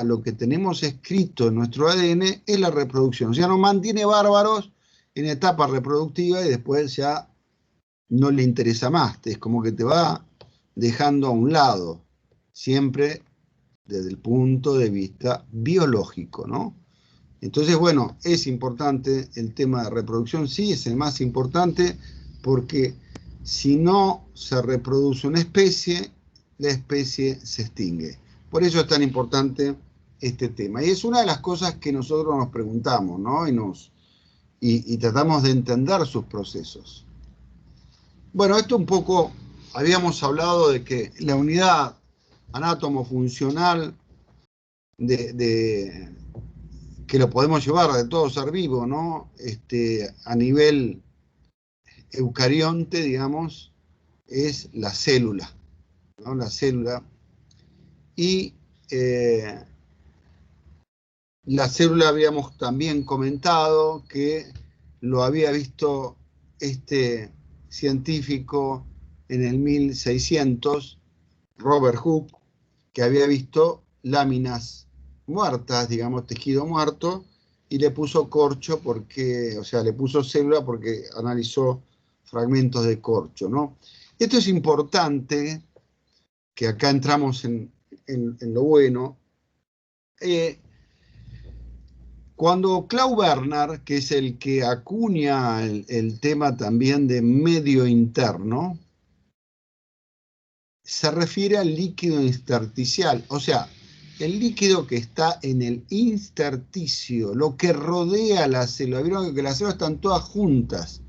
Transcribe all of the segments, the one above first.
lo que tenemos escrito en nuestro ADN es la reproducción. O sea, nos mantiene bárbaros en etapa reproductiva y después ya no le interesa más. Es como que te va dejando a un lado, siempre desde el punto de vista biológico, ¿no? Entonces, bueno, es importante el tema de reproducción, sí, es el más importante, porque si no se reproduce una especie, la especie se extingue. Por eso es tan importante este tema. Y es una de las cosas que nosotros nos preguntamos, ¿no? Y tratamos de entender sus procesos. Bueno, esto un poco, habíamos hablado de que la unidad anátomo-funcional que lo podemos llevar de todo ser vivo, ¿no? A nivel eucarionte, digamos, es la célula, ¿no? La célula. Y la célula habíamos también comentado que lo había visto este científico en el 1600, Robert Hooke, que había visto láminas muertas, digamos, tejido muerto, y le puso corcho porque, o sea, le puso célula porque analizó fragmentos de corcho, ¿no? Esto es importante, que acá entramos en lo bueno. Cuando Claude Bernard, que es el que acuña el tema también de medio interno, se refiere al líquido intersticial, o sea, el líquido que está en el intersticio, lo que rodea la célula. Vieron que las células están todas juntas.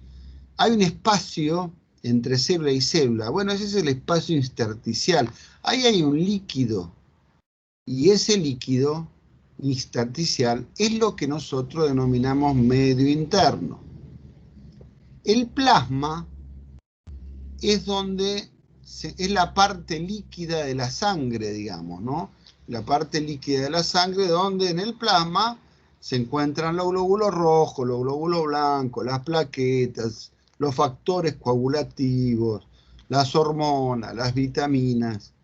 Hay un espacio entre célula y célula. Bueno, ese es el espacio intersticial. Ahí hay un líquido. Y ese líquido intersticial es lo que nosotros denominamos medio interno. El plasma es donde es la parte líquida de la sangre, digamos, ¿no? La parte líquida de la sangre donde en el plasma se encuentran los glóbulos rojos, los glóbulos blancos, las plaquetas, los factores coagulativos, las hormonas, las vitaminas,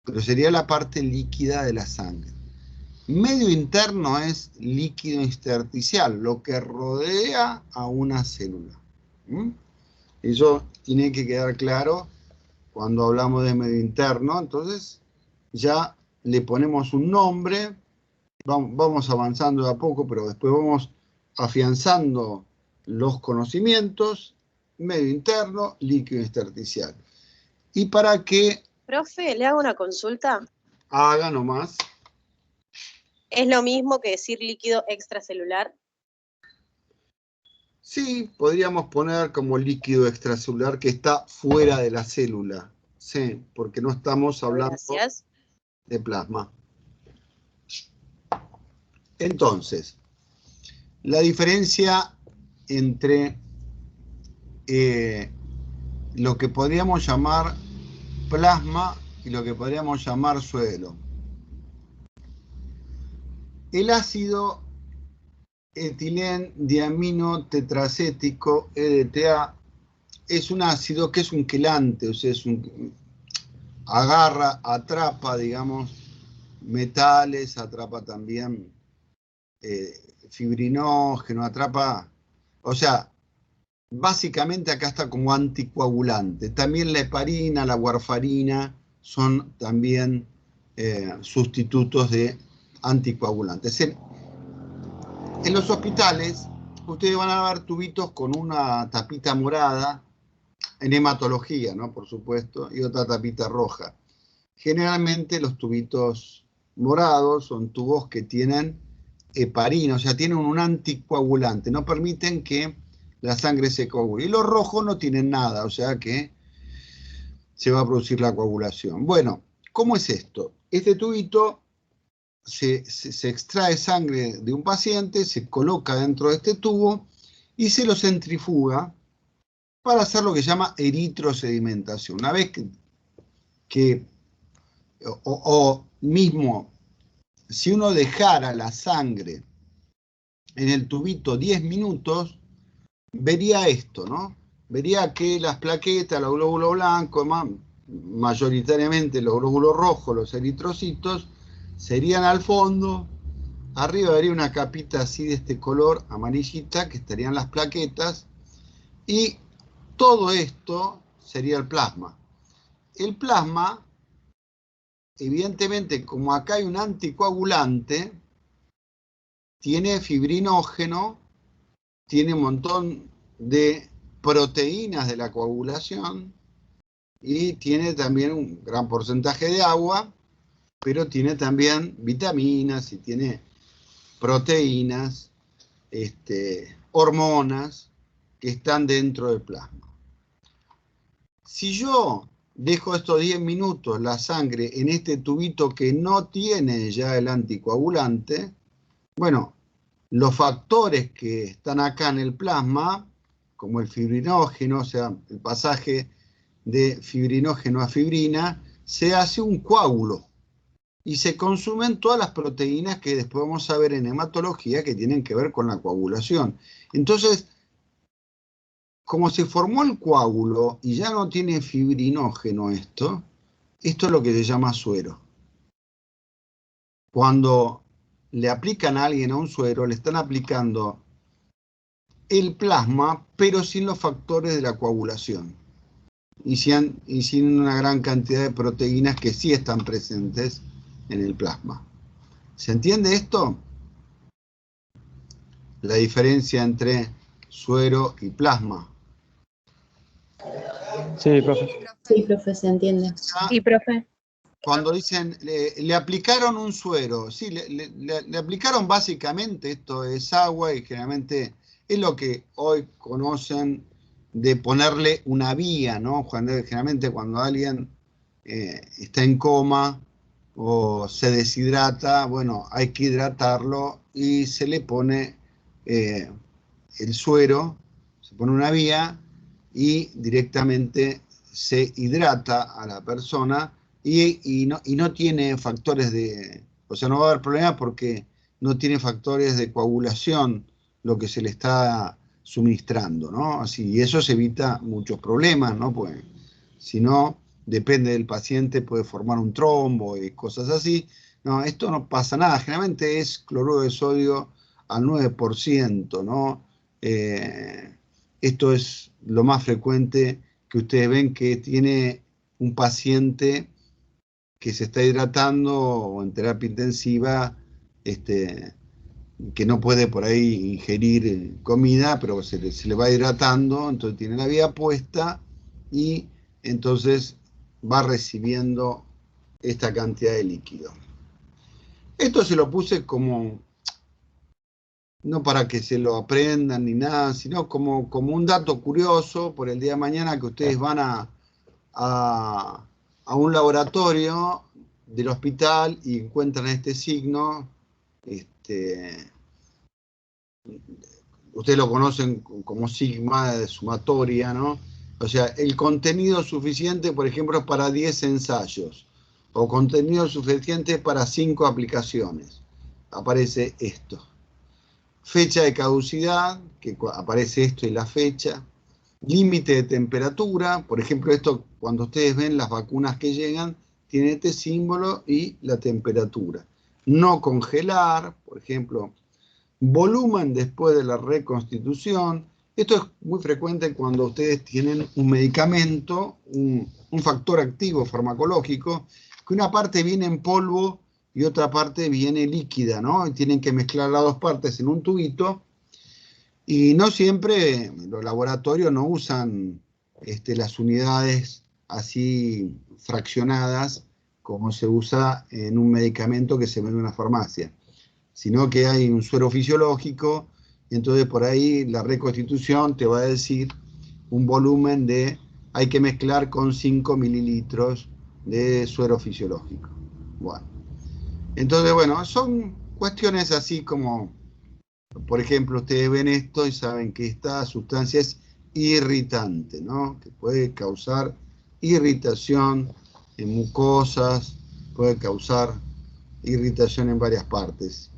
pero sería la parte líquida de la sangre. Medio interno es líquido intersticial, lo que rodea a una célula. Eso tiene que quedar claro cuando hablamos de medio interno. Entonces ya le ponemos un nombre, vamos avanzando de a poco, pero después vamos afianzando los conocimientos. Medio interno, líquido intersticial. Y para que... Profe, ¿le hago una consulta? Haga nomás. ¿Es lo mismo que decir líquido extracelular? Sí, podríamos poner como líquido extracelular que está fuera de la célula. Sí, porque no estamos hablando de plasma. Entonces, la diferencia entre lo que podríamos llamar plasma y lo que podríamos llamar suelo. El ácido etilén-diamino tetracético, EDTA, es un ácido que es un quelante, o sea, agarra, atrapa, digamos, metales, atrapa también fibrinógeno, atrapa, o sea, básicamente acá está como anticoagulante. También la heparina, la warfarina son también sustitutos de anticoagulantes. En los hospitales, ustedes van a ver tubitos con una tapita morada, en hematología, ¿no? Por supuesto, y otra tapita roja. Generalmente los tubitos morados son tubos que tienen heparina, o sea, tienen un anticoagulante, no permiten que la sangre se coagule. Y los rojos no tienen nada, o sea que se va a producir la coagulación. Bueno, ¿cómo es esto? Este tubito se extrae sangre de un paciente, se coloca dentro de este tubo y se lo centrifuga para hacer lo que se llama eritrosedimentación. Una vez que o mismo, si uno dejara la sangre en el tubito 10 minutos, vería esto, ¿no? Vería que las plaquetas, los glóbulos blancos, mayoritariamente los glóbulos rojos, los eritrocitos, se irían al fondo, arriba habría una capita así de este color amarillita, que estarían las plaquetas, y todo esto sería el plasma. El plasma, evidentemente, como acá hay un anticoagulante, tiene fibrinógeno, tiene un montón de proteínas de la coagulación y tiene también un gran porcentaje de agua, pero tiene también vitaminas y tiene proteínas, hormonas que están dentro del plasma. Si yo dejo estos 10 minutos la sangre en este tubito que no tiene ya el anticoagulante, bueno, los factores que están acá en el plasma, como el fibrinógeno, o sea, el pasaje de fibrinógeno a fibrina, se hace un coágulo y se consumen todas las proteínas que después vamos a ver en hematología que tienen que ver con la coagulación. Entonces, como se formó el coágulo y ya no tiene fibrinógeno esto es lo que se llama suero. Cuando le aplican a alguien a un suero, le están aplicando el plasma, pero sin los factores de la coagulación. Y sin una gran cantidad de proteínas que sí están presentes en el plasma. ¿Se entiende esto? La diferencia entre suero y plasma. Sí, profe. Sí, profe, se entiende. Sí, profe. Cuando dicen, le aplicaron un suero, sí, le aplicaron básicamente, esto es agua y generalmente es lo que hoy conocen de ponerle una vía, ¿no? Generalmente cuando alguien está en coma o se deshidrata, bueno, hay que hidratarlo y se le pone el suero, se pone una vía y directamente se hidrata a la persona y no tiene factores de, o sea, no va a haber problema porque no tiene factores de coagulación lo que se le está suministrando, ¿no? Así, y eso se evita muchos problemas, ¿no? Pues si no, depende del paciente, puede formar un trombo y cosas así. No, esto no pasa nada, generalmente es cloruro de sodio al 9%, ¿no? Esto es lo más frecuente que ustedes ven que tiene un paciente que se está hidratando o en terapia intensiva, que no puede por ahí ingerir comida, pero se le va hidratando, entonces tiene la vía puesta y entonces va recibiendo esta cantidad de líquido. Esto se lo puse como, no para que se lo aprendan ni nada, sino como un dato curioso por el día de mañana que ustedes van a un laboratorio del hospital y encuentran este signo, ustedes lo conocen como sigma de sumatoria, ¿no? O sea, el contenido suficiente, por ejemplo, para 10 ensayos, o contenido suficiente para 5 aplicaciones. Aparece esto. Fecha de caducidad, que aparece esto y la fecha. Límite de temperatura, por ejemplo, esto cuando ustedes ven las vacunas que llegan, tiene este símbolo y la temperatura. No congelar, por ejemplo, volumen después de la reconstitución. Esto es muy frecuente cuando ustedes tienen un medicamento, un factor activo farmacológico, que una parte viene en polvo y otra parte viene líquida, ¿no? Y tienen que mezclar las dos partes en un tubito. Y no siempre los laboratorios no usan las unidades así fraccionadas como se usa en un medicamento que se vende en una farmacia, sino que hay un suero fisiológico y entonces por ahí la reconstitución te va a decir un volumen de, hay que mezclar con 5 mililitros de suero fisiológico. Bueno, entonces bueno, son cuestiones así como, por ejemplo, ustedes ven esto y saben que esta sustancia es irritante, ¿no? Que puede causar irritación en mucosas, puede causar irritación en varias partes.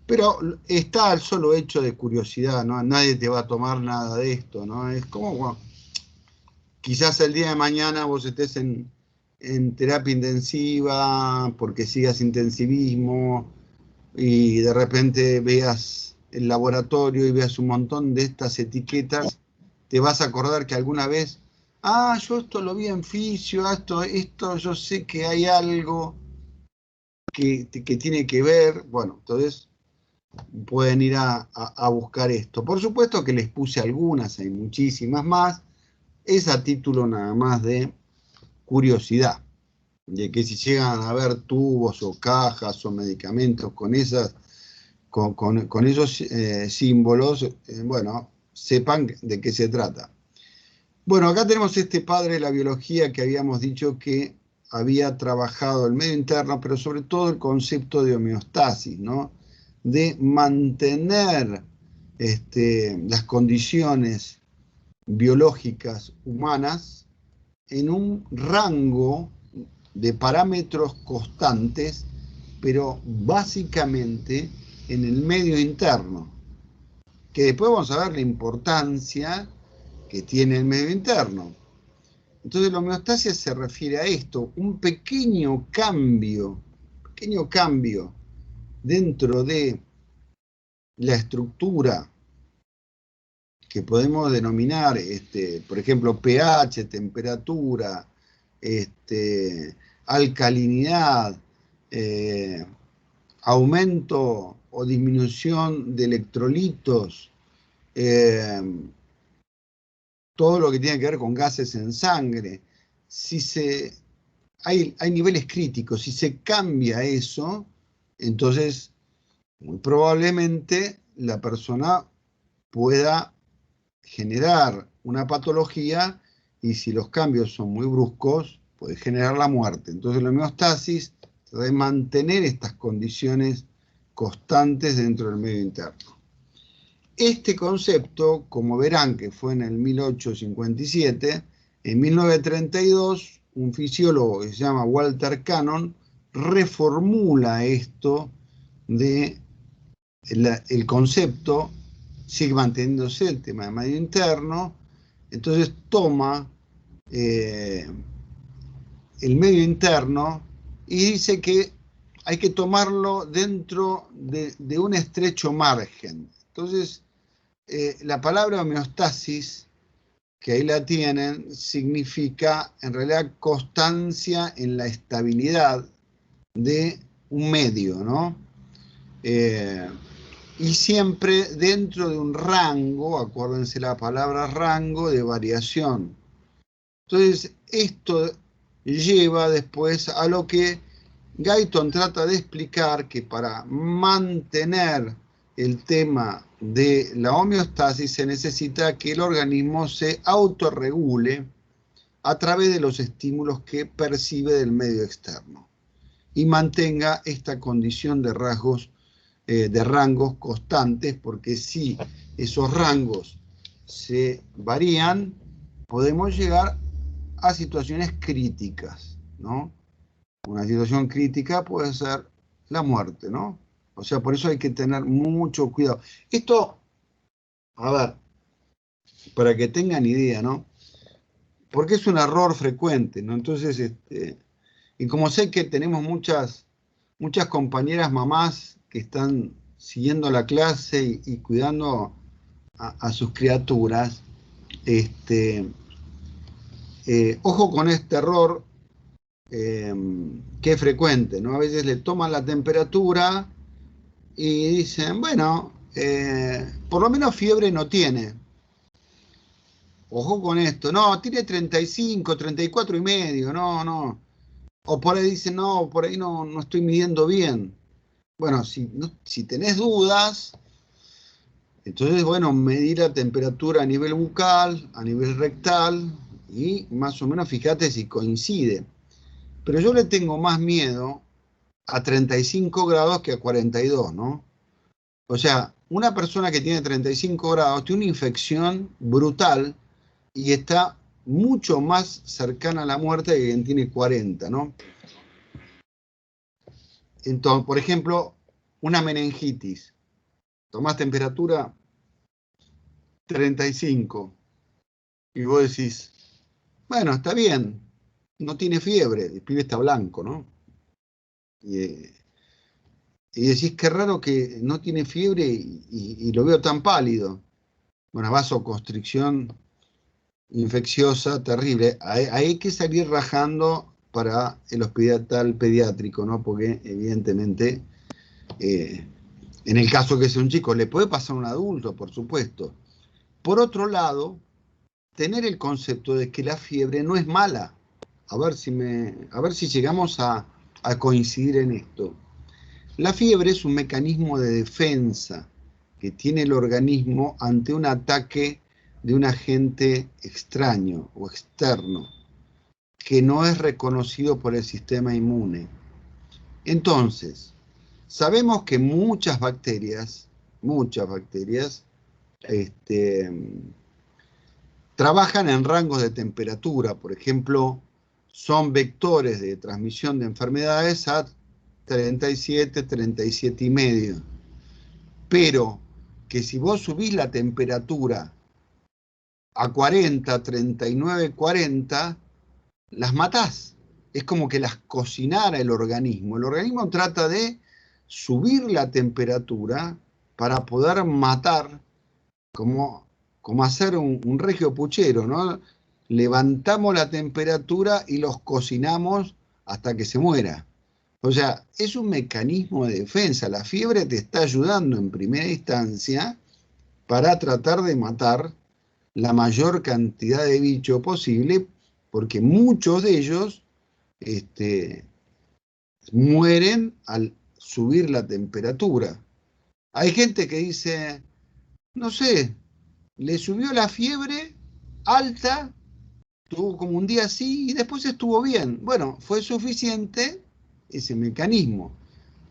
Pero está al solo hecho de curiosidad, ¿no? Nadie te va a tomar nada de esto, ¿no? Es como, bueno, quizás el día de mañana vos estés en en terapia intensiva, porque sigas intensivismo, y de repente veas el laboratorio y veas un montón de estas etiquetas, te vas a acordar que alguna vez, yo esto lo vi en fisio, esto yo sé que hay algo que tiene que ver. Bueno, entonces pueden ir a buscar esto. Por supuesto que les puse algunas, hay muchísimas más, es a título nada más de curiosidad, de que si llegan a ver tubos o cajas o medicamentos con esos símbolos, bueno, sepan de qué se trata. Bueno, acá tenemos este padre de la biología que habíamos dicho que había trabajado el medio interno, pero sobre todo el concepto de homeostasis, ¿no? De mantener las condiciones biológicas humanas en un rango de parámetros constantes, pero básicamente en el medio interno, que después vamos a ver la importancia que tiene el medio interno. Entonces la homeostasia se refiere a esto, un pequeño cambio dentro de la estructura que podemos denominar, por ejemplo, pH, temperatura, alcalinidad, aumento o disminución de electrolitos, todo lo que tiene que ver con gases en sangre. Hay niveles críticos, si se cambia eso, entonces muy probablemente la persona pueda generar una patología, y si los cambios son muy bruscos, puede generar la muerte. Entonces la homeostasis trata de mantener estas condiciones constantes dentro del medio interno. Este concepto, como verán que fue en el 1857, en 1932 un fisiólogo que se llama Walter Cannon reformula esto de el concepto, sigue manteniéndose el tema de medio interno, entonces toma el medio interno y dice que hay que tomarlo dentro de un estrecho margen. Entonces, la palabra homeostasis, que ahí la tienen, significa en realidad constancia en la estabilidad de un medio, ¿no? Y siempre dentro de un rango, acuérdense la palabra rango, de variación. Entonces, esto lleva después a lo que Guyton trata de explicar, que para mantener el tema de la homeostasis se necesita que el organismo se autorregule a través de los estímulos que percibe del medio externo y mantenga esta condición de rangos constantes, porque si esos rangos se varían, podemos llegar a situaciones críticas, ¿no? Una situación crítica puede ser la muerte, ¿no? O sea, por eso hay que tener mucho cuidado. Esto, a ver, para que tengan idea, ¿no? Porque es un error frecuente, ¿no? Entonces, y como sé que tenemos muchas compañeras mamás que están siguiendo la clase y cuidando a sus criaturas, ojo con este error que es frecuente, ¿no? A veces le toman la temperatura y dicen, bueno, por lo menos fiebre no tiene. Ojo con esto, no, tiene 35, 34 y medio, no. O por ahí dicen, no, por ahí no estoy midiendo bien. Bueno, si tenés dudas, entonces, bueno, medir la temperatura a nivel bucal, a nivel rectal, y más o menos fíjate si coincide. Pero yo le tengo más miedo a 35 grados que a 42, ¿no? O sea, una persona que tiene 35 grados tiene una infección brutal y está mucho más cercana a la muerte que quien tiene 40, ¿no? Entonces, por ejemplo, una meningitis. Tomás temperatura 35 y vos decís, bueno, está bien, no tiene fiebre, el pibe está blanco, ¿no? Y decís, qué raro que no tiene fiebre y lo veo tan pálido. Una vasoconstricción infecciosa terrible. Hay que salir rajando para el hospital pediátrico, ¿no? Porque evidentemente, en el caso que sea un chico, le puede pasar a un adulto, por supuesto. Por otro lado, tener el concepto de que la fiebre no es mala. A ver si llegamos a coincidir en esto. La fiebre es un mecanismo de defensa que tiene el organismo ante un ataque de un agente extraño o externo que no es reconocido por el sistema inmune. Entonces, sabemos que muchas bacterias, trabajan en rangos de temperatura. Por ejemplo, son vectores de transmisión de enfermedades a 37, 37,5. Pero que si vos subís la temperatura a 40, 39, 40, las matás. Es como que las cocinara el organismo. El organismo trata de subir la temperatura para poder matar, como hacer un regio puchero, ¿no? Levantamos la temperatura y los cocinamos hasta que se muera. O sea, es un mecanismo de defensa. La fiebre te está ayudando en primera instancia para tratar de matar la mayor cantidad de bicho posible, porque muchos de ellos mueren al subir la temperatura. Hay gente que dice, no sé, le subió la fiebre alta, tuvo como un día así y después estuvo bien. Bueno, fue suficiente ese mecanismo.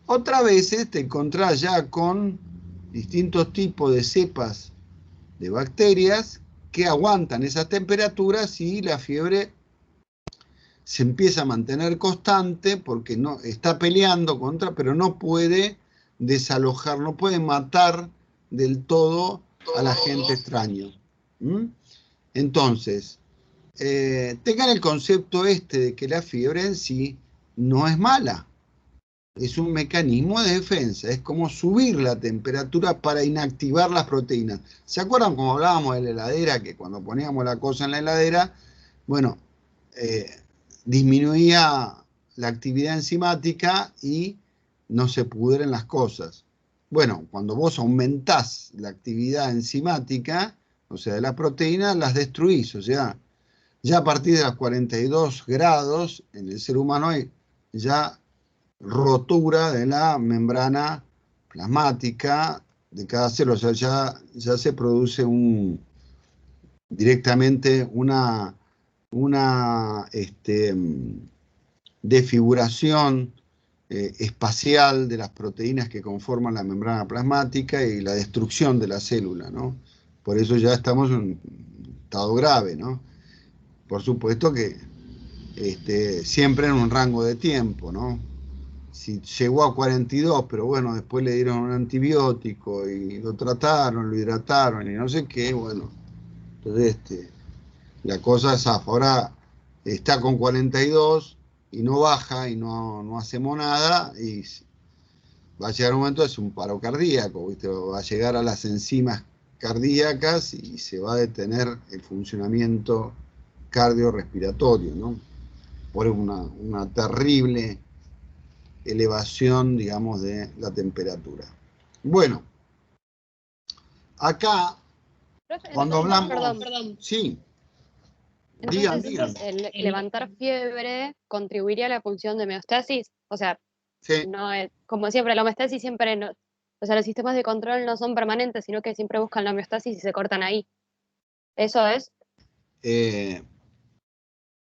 Otras veces te encontrás ya con distintos tipos de cepas de bacterias que aguantan esas temperaturas y la fiebre se empieza a mantener constante porque no está peleando contra, pero no puede desalojar, no puede matar del todo al agente extraño. Entonces, tengan el concepto de que la fiebre en sí no es mala. Es un mecanismo de defensa, es como subir la temperatura para inactivar las proteínas. ¿Se acuerdan cómo hablábamos de la heladera? Que cuando poníamos la cosa en la heladera, bueno, disminuía la actividad enzimática y no se pudren las cosas. Bueno, cuando vos aumentás la actividad enzimática, o sea, de las proteínas, las destruís. O sea, ya a partir de los 42 grados en el ser humano hay ya rotura de la membrana plasmática de cada célula. O sea, ya se produce directamente una desfiguración espacial de las proteínas que conforman la membrana plasmática y la destrucción de la célula, ¿no? Por eso ya estamos en un estado grave, ¿no? Por supuesto que siempre en un rango de tiempo, ¿no? Si llegó a 42, pero bueno, después le dieron un antibiótico y lo trataron, lo hidrataron y no sé qué, bueno, entonces la cosa es ahora está con 42 y no baja y no hacemos nada y va a llegar un momento, es un paro cardíaco, ¿viste? Va a llegar a las enzimas cardíacas y se va a detener el funcionamiento cardiorrespiratorio, ¿no? Por una terrible elevación, digamos, de la temperatura. Bueno, acá, Profe, cuando entonces, hablamos... perdón. Sí, Entonces, digan. levantar fiebre contribuiría a la función de homeostasis. O sea, Sí. no es, como siempre, la homeostasis siempre no, o sea, los sistemas de control no son permanentes, sino que siempre buscan la homeostasis y se cortan ahí. ¿Eso es?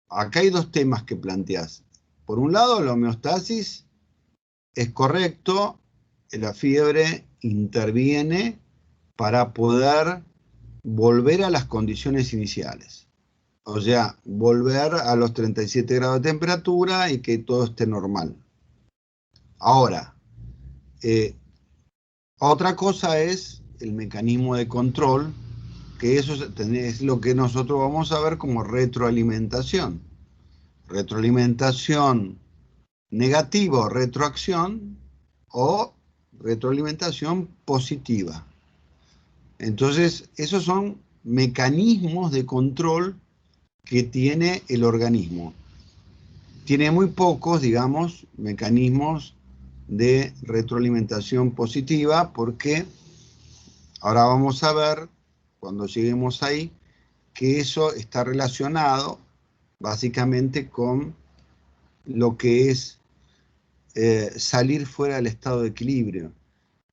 Acá hay dos temas que planteás. Por un lado, la homeostasis es correcto, la fiebre interviene para poder volver a las condiciones iniciales. O sea, volver a los 37 grados de temperatura y que todo esté normal. Ahora, otra cosa es el mecanismo de control, que eso es lo que nosotros vamos a ver como retroalimentación. retroalimentación negativa o retroacción o retroalimentación positiva. Entonces, esos son mecanismos de control que tiene el organismo. Tiene muy pocos, digamos, mecanismos de retroalimentación positiva porque ahora vamos a ver, cuando lleguemos ahí, que eso está relacionado básicamente con lo que es salir fuera del estado de equilibrio.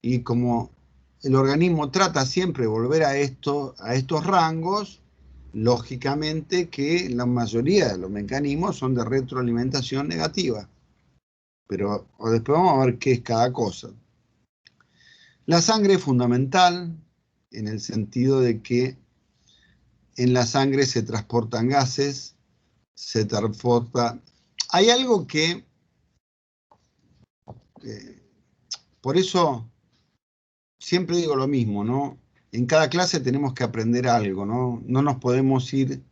Y como el organismo trata siempre de volver a estos rangos, lógicamente que la mayoría de los mecanismos son de retroalimentación negativa. Pero después vamos a ver qué es cada cosa. La sangre es fundamental en el sentido de que en la sangre se transportan gases, se transporta... Hay algo que... por eso siempre digo lo mismo, ¿no? En cada clase tenemos que aprender algo, ¿no? No nos podemos ir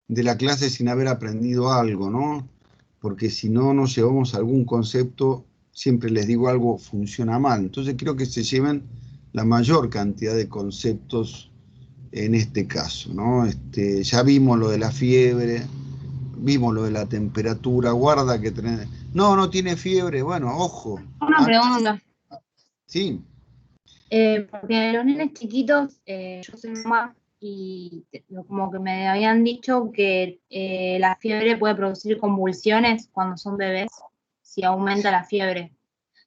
de la clase sin haber aprendido algo, ¿no? Porque si no nos llevamos a algún concepto, siempre les digo algo funciona mal. Entonces creo que se lleven la mayor cantidad de conceptos en este caso, ¿no? Ya vimos lo de la fiebre, vimos lo de la temperatura, guarda que tenés... No tiene fiebre, bueno, ojo. Una pregunta. Sí. Porque los nenes chiquitos, yo soy mamá y como que me habían dicho que la fiebre puede producir convulsiones cuando son bebés, si aumenta la fiebre.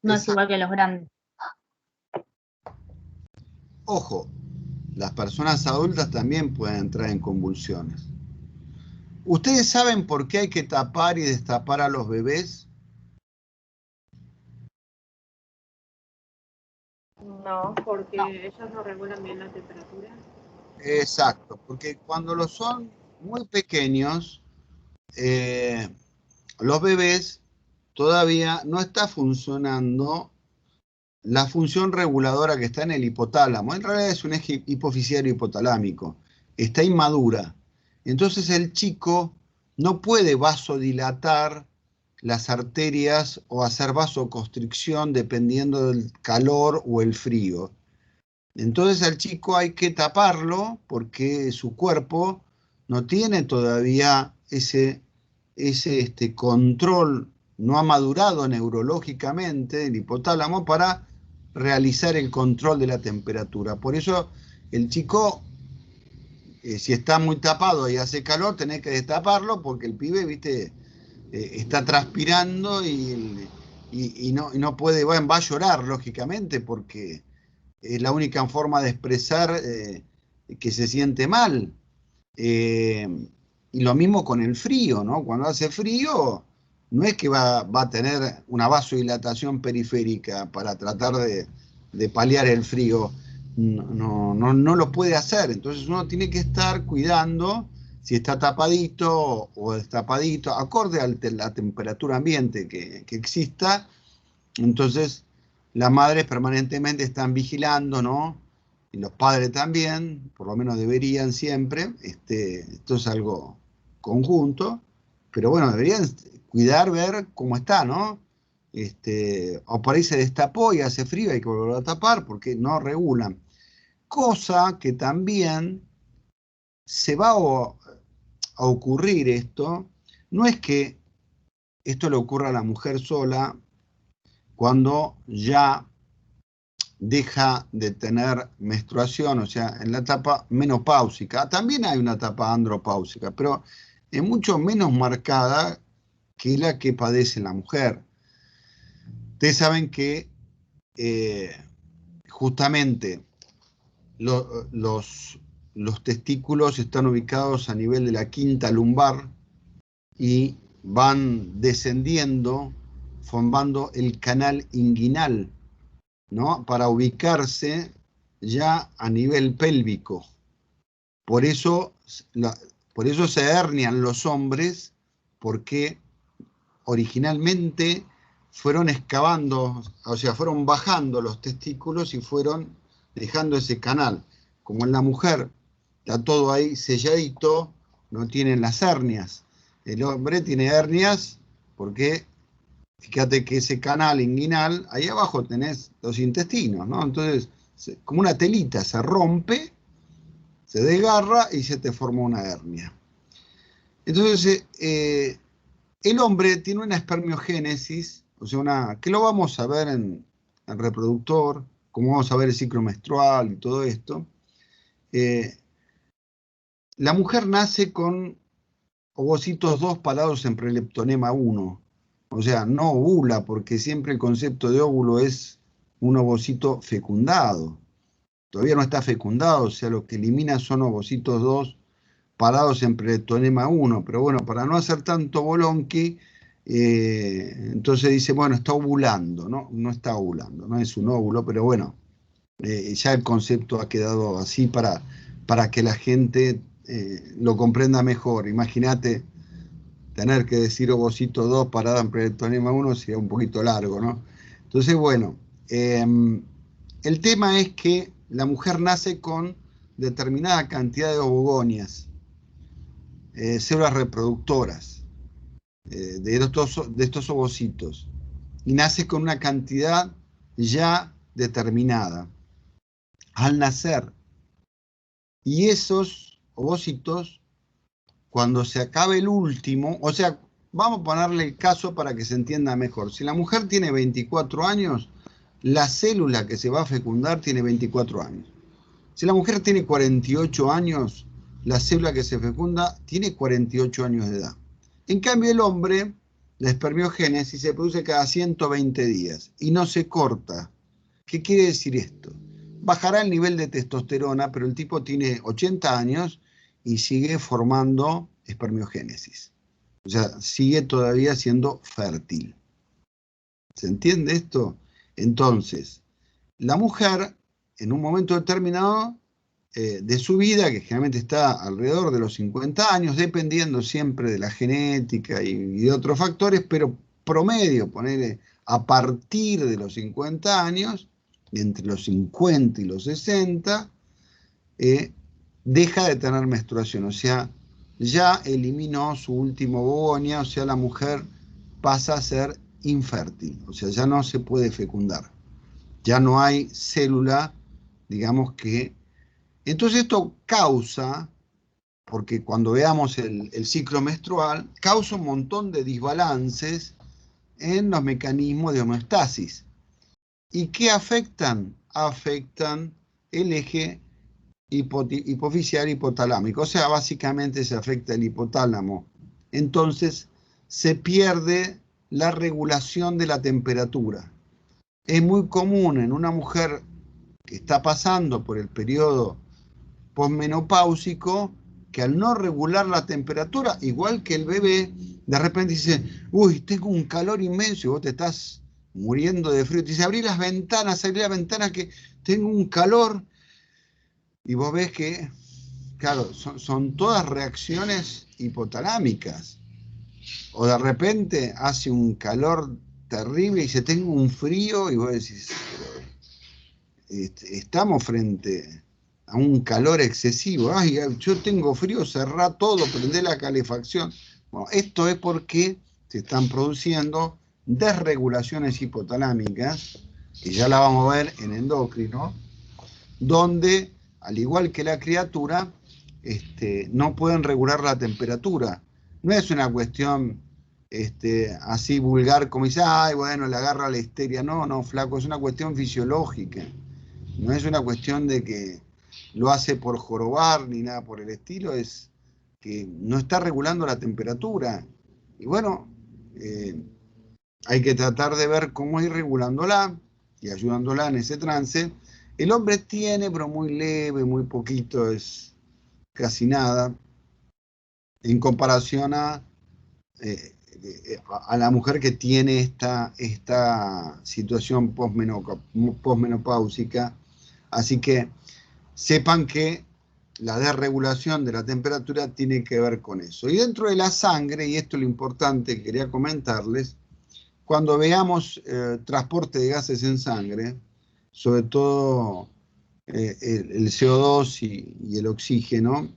No es igual que los grandes. Ojo, las personas adultas también pueden entrar en convulsiones. ¿Ustedes saben por qué hay que tapar y destapar a los bebés? No, porque ellos no regulan bien la temperatura. Exacto, porque cuando los son muy pequeños, los bebés todavía no está funcionando la función reguladora que está en el hipotálamo. En realidad es un eje hipofisiario hipotalámico. Está inmadura. Entonces el chico no puede vasodilatar las arterias o hacer vasoconstricción dependiendo del calor o el frío. Entonces al chico hay que taparlo porque su cuerpo no tiene todavía ese control, no ha madurado neurológicamente el hipotálamo para realizar el control de la temperatura. Por eso el chico, si está muy tapado y hace calor, tenés que destaparlo porque el pibe, viste, está transpirando y no puede, bueno, va a llorar lógicamente porque es la única forma de expresar que se siente mal. Y lo mismo con el frío, ¿no? Cuando hace frío, no es que va a tener una vasodilatación periférica para tratar de paliar el frío. No lo puede hacer. Entonces uno tiene que estar cuidando si está tapadito o destapadito, acorde a la temperatura ambiente que exista. Entonces, las madres permanentemente están vigilando, ¿no? Y los padres también, por lo menos deberían siempre. Esto es algo conjunto, pero bueno, deberían cuidar, ver cómo está, ¿no? O por ahí se destapó y hace frío, hay que volverlo a tapar porque no regulan. Cosa que también se va a ocurrir esto, no es que esto le ocurra a la mujer sola cuando ya deja de tener menstruación, o sea, en la etapa menopáusica. También hay una etapa andropáusica, pero es mucho menos marcada que la que padece la mujer. Ustedes saben que justamente los testículos están ubicados a nivel de la quinta lumbar y van descendiendo, formando el canal inguinal, ¿no? Para ubicarse ya a nivel pélvico. Por eso se hernian los hombres, porque originalmente fueron excavando, o sea, fueron bajando los testículos y fueron dejando ese canal. Como en la mujer está todo ahí selladito, no tienen las hernias. El hombre tiene hernias porque, fíjate que ese canal inguinal, ahí abajo tenés los intestinos, ¿no? Entonces, como una telita, se rompe, se desgarra y se te forma una hernia. Entonces, el hombre tiene una espermiogénesis, o sea, que lo vamos a ver en reproductor, como vamos a ver el ciclo menstrual y todo esto. La mujer nace con ovocitos 2 parados en preleptonema 1. O sea, no ovula, porque siempre el concepto de óvulo es un ovocito fecundado. Todavía no está fecundado, o sea, lo que elimina son ovocitos 2 parados en preleptonema 1. Pero bueno, para no hacer tanto bolonqui, entonces dice, bueno, está ovulando, ¿no? No está ovulando, no es un óvulo, pero bueno, ya el concepto ha quedado así para que la gente lo comprenda mejor. Imagínate tener que decir ovocito 2 parada en preleptonema 1 sería un poquito largo, ¿no? Entonces, bueno, el tema es que la mujer nace con determinada cantidad de ovogonias, células reproductoras de estos ovocitos, y nace con una cantidad ya determinada al nacer. Y esos ovocitos, cuando se acabe el último, o sea, vamos a ponerle el caso para que se entienda mejor. Si la mujer tiene 24 años, la célula que se va a fecundar tiene 24 años. Si la mujer tiene 48 años, la célula que se fecunda tiene 48 años de edad. En cambio, el hombre, la espermiogénesis se produce cada 120 días y no se corta. ¿Qué quiere decir esto? Bajará el nivel de testosterona, pero el tipo tiene 80 años y sigue formando espermiogénesis. O sea, sigue todavía siendo fértil. ¿Se entiende esto? Entonces, la mujer, en un momento determinado de su vida, que generalmente está alrededor de los 50 años, dependiendo siempre de la genética y de otros factores, pero promedio, ponerle a partir de los 50 años, entre los 50 y los 60, deja de tener menstruación, o sea, ya eliminó su último ovogonia, o sea, la mujer pasa a ser infértil, o sea, ya no se puede fecundar, ya no hay célula, digamos que... Entonces esto causa, porque cuando veamos el ciclo menstrual, causa un montón de desbalances en los mecanismos de homeostasis. ¿Y qué afectan? Afectan el eje hipoficial hipotalámico, o sea, básicamente se afecta el hipotálamo. Entonces se pierde la regulación de la temperatura. Es muy común en una mujer que está pasando por el periodo posmenopáusico que al no regular la temperatura, igual que el bebé, de repente dice, uy, tengo un calor inmenso y vos te estás muriendo de frío. Te dice, abrí las ventanas que tengo un calor. Y vos ves que, claro, son todas reacciones hipotalámicas. O de repente hace un calor terrible y dice, tengo un frío, y vos decís, estamos frente a un calor excesivo. Ay, yo tengo frío, cerrá todo, prendé la calefacción. Bueno, esto es porque se están produciendo desregulaciones hipotalámicas, que ya la vamos a ver en endocrino, donde, al igual que la criatura, no pueden regular la temperatura. No es una cuestión así vulgar como dice, ay, bueno, le agarra la histeria. No, no, flaco, es una cuestión fisiológica. No es una cuestión de que lo hace por jorobar ni nada por el estilo, es que no está regulando la temperatura. Y bueno, hay que tratar de ver cómo ir regulándola y ayudándola en ese trance. El hombre tiene, pero muy leve, muy poquito, es casi nada, en comparación a la mujer que tiene esta situación posmenopáusica. Así que sepan que la desregulación de la temperatura tiene que ver con eso. Y dentro de la sangre, y esto es lo importante que quería comentarles, cuando veamos transporte de gases en sangre, sobre todo el CO2 y el oxígeno,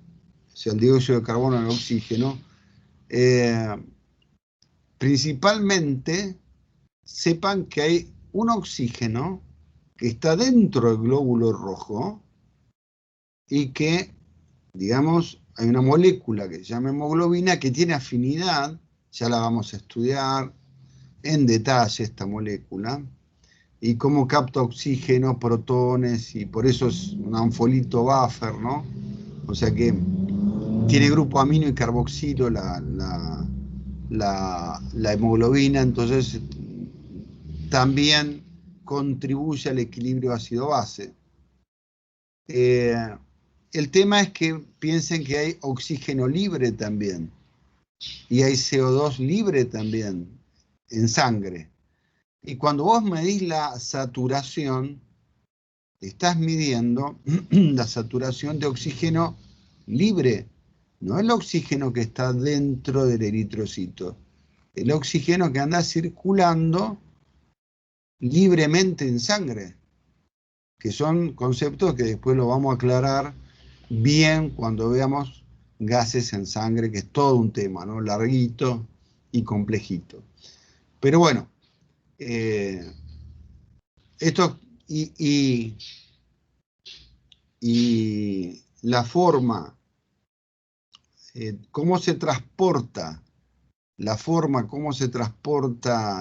o sea, el dióxido de carbono y el oxígeno, Principalmente, sepan que hay un oxígeno que está dentro del glóbulo rojo y que, digamos, hay una molécula que se llama hemoglobina que tiene afinidad, ya la vamos a estudiar en detalle esta molécula, y cómo capta oxígeno, protones, y por eso es un anfolito buffer, ¿no? O sea que tiene grupo amino y carboxilo la hemoglobina, entonces también contribuye al equilibrio ácido-base. El tema es que piensen que hay oxígeno libre también, y hay CO2 libre también en sangre. Y cuando vos medís la saturación, estás midiendo la saturación de oxígeno libre, no el oxígeno que está dentro del eritrocito, el oxígeno que anda circulando libremente en sangre, que son conceptos que después lo vamos a aclarar bien cuando veamos gases en sangre, que es todo un tema, ¿no? Larguito y complejito. Pero bueno, esto y la forma, cómo se transporta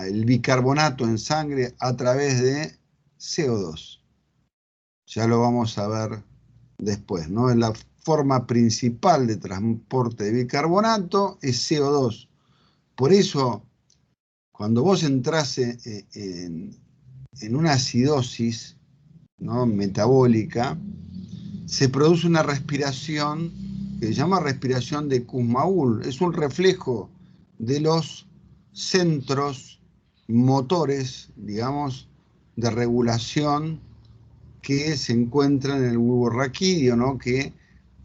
el bicarbonato en sangre a través de CO2. Ya lo vamos a ver después, ¿no? La forma principal de transporte de bicarbonato es CO2. Por eso, cuando vos entras en una acidosis, ¿no?, metabólica, se produce una respiración que se llama respiración de Kussmaul. Es un reflejo de los centros motores, digamos, de regulación que se encuentran en el bulbo raquídeo, ¿no?, que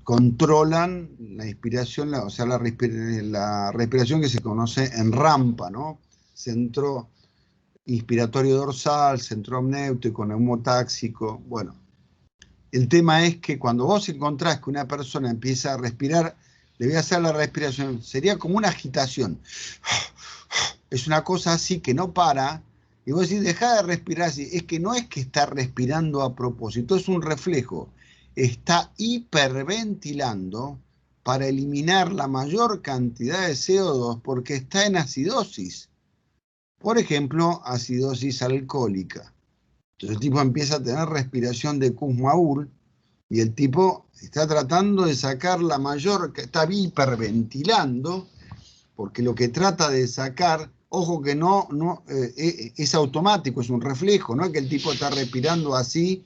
controlan la inspiración, o sea, la respiración que se conoce en rampa, ¿no? Centro inspiratorio dorsal, centro amnéutico, neumotáxico. Bueno, el tema es que cuando vos encontrás que una persona empieza a respirar, le voy a hacer la respiración, sería como una agitación. Es una cosa así que no para, y vos decís, dejá de respirar así. Es que no es que está respirando a propósito, es un reflejo. Está hiperventilando para eliminar la mayor cantidad de CO2 porque está en acidosis. Por ejemplo, acidosis alcohólica. Entonces el tipo empieza a tener respiración de Kussmaul y el tipo está tratando de sacar la mayor, está hiperventilando, porque lo que trata de sacar, ojo que es automático, es un reflejo, no es que el tipo está respirando así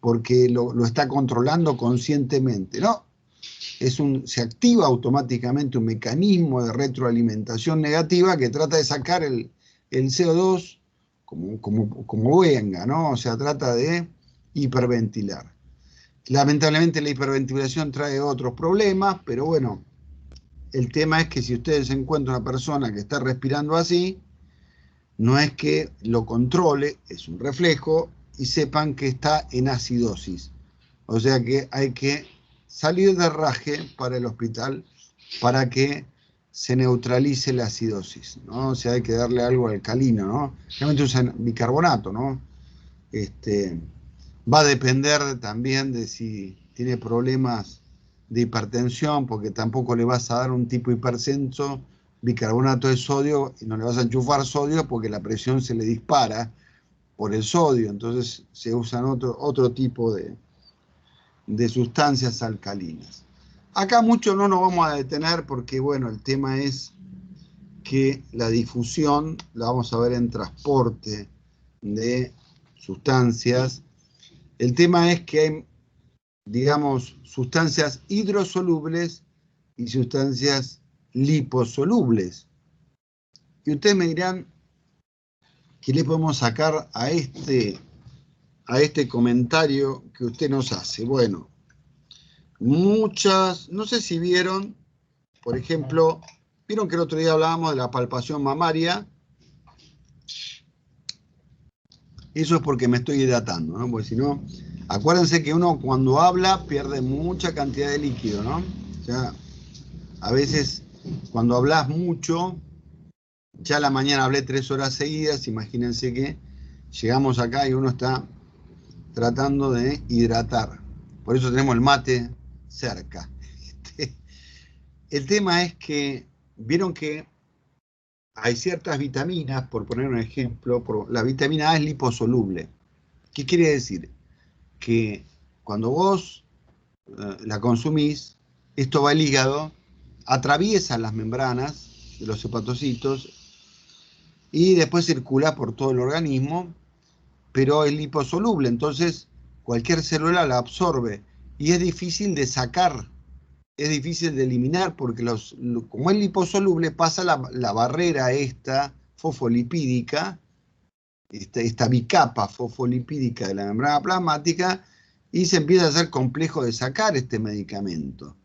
porque lo está controlando conscientemente, no. Se activa automáticamente un mecanismo de retroalimentación negativa que trata de sacar el CO2 como venga, ¿no? O sea, trata de hiperventilar. Lamentablemente la hiperventilación trae otros problemas, pero bueno, el tema es que si ustedes encuentran una persona que está respirando así, no es que lo controle, es un reflejo, y sepan que está en acidosis. O sea que hay que salir de raje para el hospital para que se neutralice la acidosis, ¿no? O sea, hay que darle algo alcalino, ¿no? Realmente usan bicarbonato, ¿no? Va a depender también de si tiene problemas de hipertensión, porque tampoco le vas a dar un tipo hipertenso bicarbonato de sodio y no le vas a enchufar sodio porque la presión se le dispara por el sodio, entonces se usan otro tipo de sustancias alcalinas. Acá mucho no nos vamos a detener porque, bueno, el tema es que la difusión la vamos a ver en transporte de sustancias. El tema es que hay, digamos, sustancias hidrosolubles y sustancias liposolubles. Y ustedes me dirán, ¿qué le podemos sacar a este comentario que usted nos hace? Bueno, muchas, no sé si vieron, por ejemplo, vieron que el otro día hablábamos de la palpación mamaria. Eso es porque me estoy hidratando, ¿no? Porque si no, acuérdense que uno cuando habla pierde mucha cantidad de líquido, ¿no? O sea, a veces cuando hablas mucho, ya a la mañana hablé 3 horas seguidas, imagínense que llegamos acá y uno está tratando de hidratar. Por eso tenemos el mate cerca. El tema es que, vieron que hay ciertas vitaminas, por poner un ejemplo, la vitamina A es liposoluble. ¿Qué quiere decir? Que cuando vos la consumís, esto va al hígado, atraviesa las membranas de los hepatocitos y después circula por todo el organismo, pero es liposoluble, entonces cualquier célula la absorbe y es difícil de sacar, es difícil de eliminar, porque como es liposoluble pasa la barrera esta fosfolipídica, esta bicapa fosfolipídica de la membrana plasmática, y se empieza a hacer complejo de sacar este medicamento.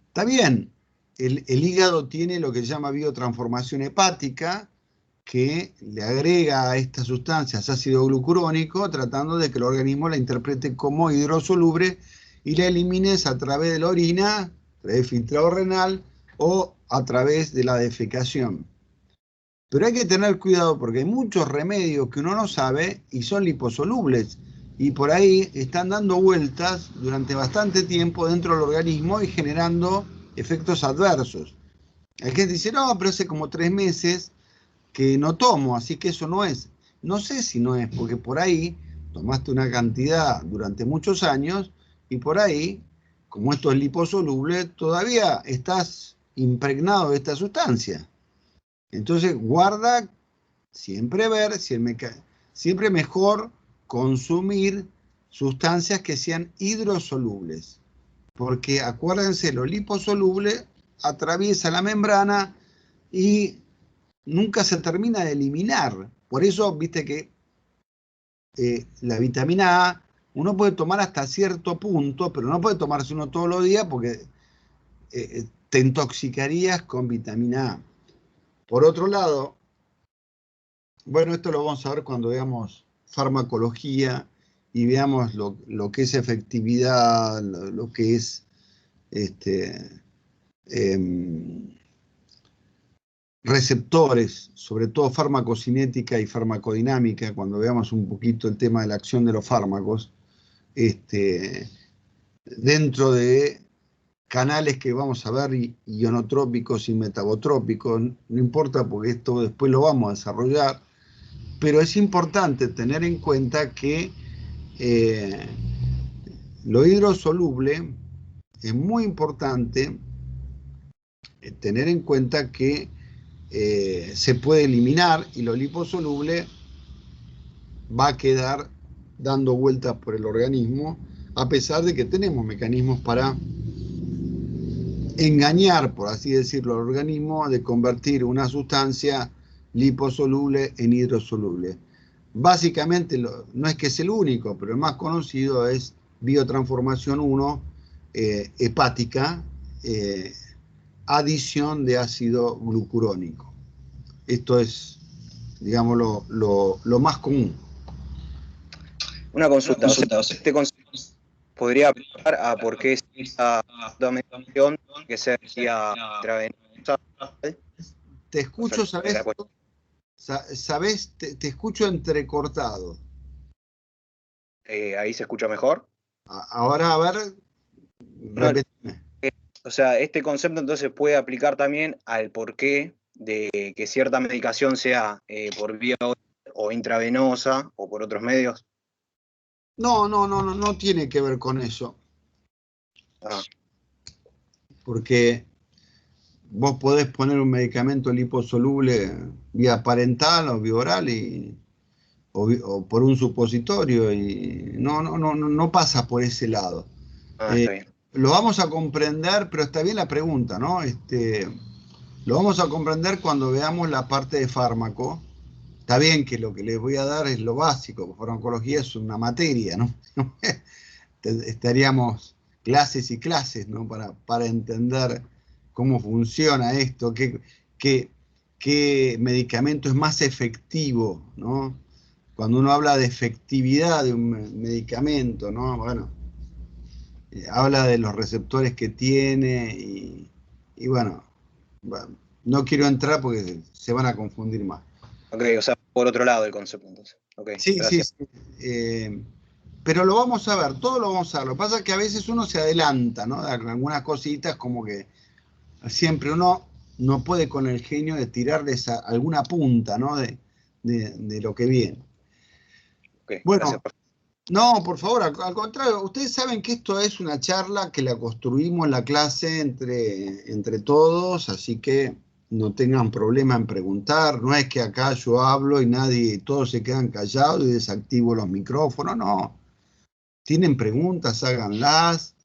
Está bien, el hígado tiene lo que se llama biotransformación hepática, que le agrega a estas sustancias ácido glucurónico, tratando de que el organismo la interprete como hidrosoluble y la elimines a través de la orina, a través del filtrado renal o a través de la defecación. Pero hay que tener cuidado porque hay muchos remedios que uno no sabe y son liposolubles y por ahí están dando vueltas durante bastante tiempo dentro del organismo y generando efectos adversos. Hay gente que dice, no, pero hace como 3 meses que no tomo, así que eso no es. No sé si no es, porque por ahí tomaste una cantidad durante muchos años y por ahí, como esto es liposoluble, todavía estás impregnado de esta sustancia. Entonces, guarda, siempre ver, siempre mejor consumir sustancias que sean hidrosolubles. Porque acuérdense, lo liposoluble atraviesa la membrana y nunca se termina de eliminar. Por eso, viste que la vitamina A uno puede tomar hasta cierto punto, pero no puede tomarse uno todos los días porque te intoxicarías con vitamina A. Por otro lado, bueno, esto lo vamos a ver cuando veamos farmacología y veamos lo que es efectividad, lo que es receptores, sobre todo farmacocinética y farmacodinámica, cuando veamos un poquito el tema de la acción de los fármacos, dentro de canales que vamos a ver ionotrópicos y metabotrópicos, no importa porque esto después lo vamos a desarrollar, pero es importante tener en cuenta que lo hidrosoluble es muy importante tener en cuenta que se puede eliminar y lo liposoluble va a quedar dando vueltas por el organismo, a pesar de que tenemos mecanismos para engañar, por así decirlo, al organismo de convertir una sustancia liposoluble en hidrosoluble. Básicamente, no es que es el único, pero el más conocido es biotransformación 1 hepática, adición de ácido glucurónico. Esto es, digamos, lo más común. Una consulta. Este concepto podría aplicar a por qué esa medicación que se decía intravenosa. Te escucho, ¿sabes? Te escucho entrecortado. Ahí se escucha mejor. Ahora, a ver, repetime. O sea, este concepto entonces puede aplicar también al porqué de que cierta medicación sea por vía o intravenosa o por otros medios. No tiene que ver con eso. Ah. Porque vos podés poner un medicamento liposoluble vía parental o vía oral o por un supositorio y no pasa por ese lado. Está bien. Lo vamos a comprender, pero está bien la pregunta, ¿no? Lo vamos a comprender cuando veamos la parte de fármaco. Está bien que lo que les voy a dar es lo básico, farmacología es una materia, ¿no? Estaríamos clases y clases, ¿no? Para entender cómo funciona esto, qué medicamento es más efectivo, ¿no? Cuando uno habla de efectividad de un medicamento, ¿no? Bueno, habla de los receptores que tiene y bueno, Bueno, no quiero entrar porque se van a confundir más. Ok, o sea, por otro lado el concepto entonces. Ok, Sí, gracias. sí. Pero lo vamos a ver, todo lo vamos a ver. Lo que pasa es que a veces uno se adelanta, ¿no? De algunas cositas como que siempre uno no puede con el genio de tirarles alguna punta, ¿no? De lo que viene. Ok, Bueno, gracias, profe. no, por favor, al contrario, ustedes saben que esto es una charla que la construimos en la clase entre todos, así que no tengan problema en preguntar. No es que acá yo hablo y todos se quedan callados y desactivo los micrófonos, no. Tienen preguntas, háganlas,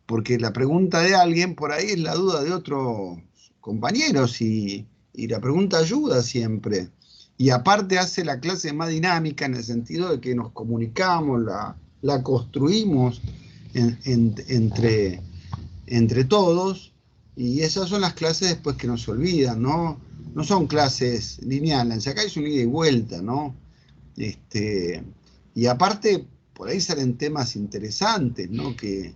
porque la pregunta de alguien por ahí es la duda de otros compañeros y la pregunta ayuda siempre. Y aparte hace la clase más dinámica en el sentido de que nos comunicamos, la construimos entre todos, y esas son las clases después que nos olvidan, ¿no? No son clases lineales, acá es un ida y vuelta, ¿no? Y aparte, por ahí salen temas interesantes, ¿no? Que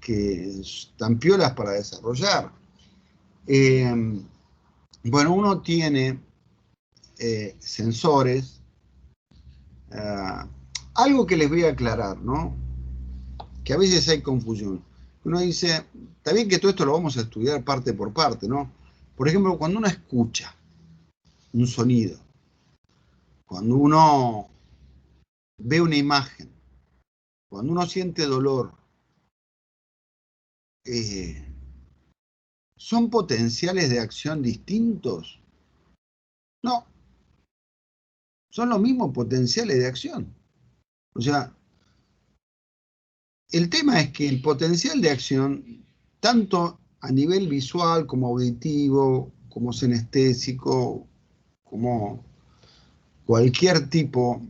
están piolas para desarrollar. Bueno, uno tiene sensores. Algo que les voy a aclarar, ¿no? Que a veces hay confusión. Uno dice, está bien que todo esto lo vamos a estudiar parte por parte, ¿no? Por ejemplo, cuando uno escucha un sonido, cuando uno ve una imagen, cuando uno siente dolor, ¿son potenciales de acción distintos? No, son los mismos potenciales de acción. O sea, el tema es que el potencial de acción, tanto a nivel visual como auditivo, como sinestésico, como cualquier tipo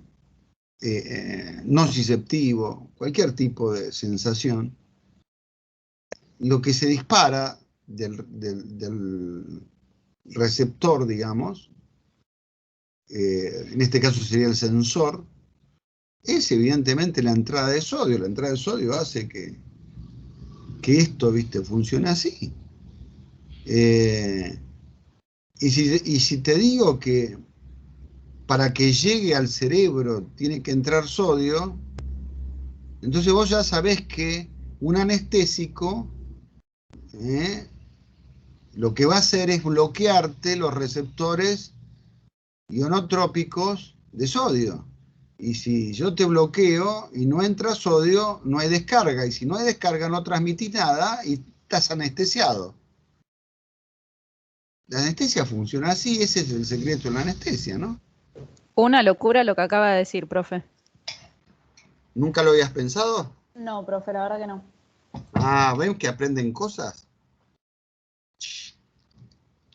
nociceptivo, cualquier tipo de sensación, lo que se dispara del receptor, digamos, en este caso sería el sensor, es evidentemente la entrada de sodio. La entrada de sodio hace que esto, ¿viste?, funcione así. Y si te digo que para que llegue al cerebro tiene que entrar sodio, entonces vos ya sabés que un anestésico lo que va a hacer es bloquearte los receptores ionotrópicos de sodio. Y si yo te bloqueo y no entra sodio, no hay descarga. Y si no hay descarga, no transmitís nada y estás anestesiado. La anestesia funciona así, ese es el secreto de la anestesia, ¿no? Una locura lo que acaba de decir, profe. ¿Nunca lo habías pensado? No, profe, la verdad que no. Ah, ¿ven que aprenden cosas?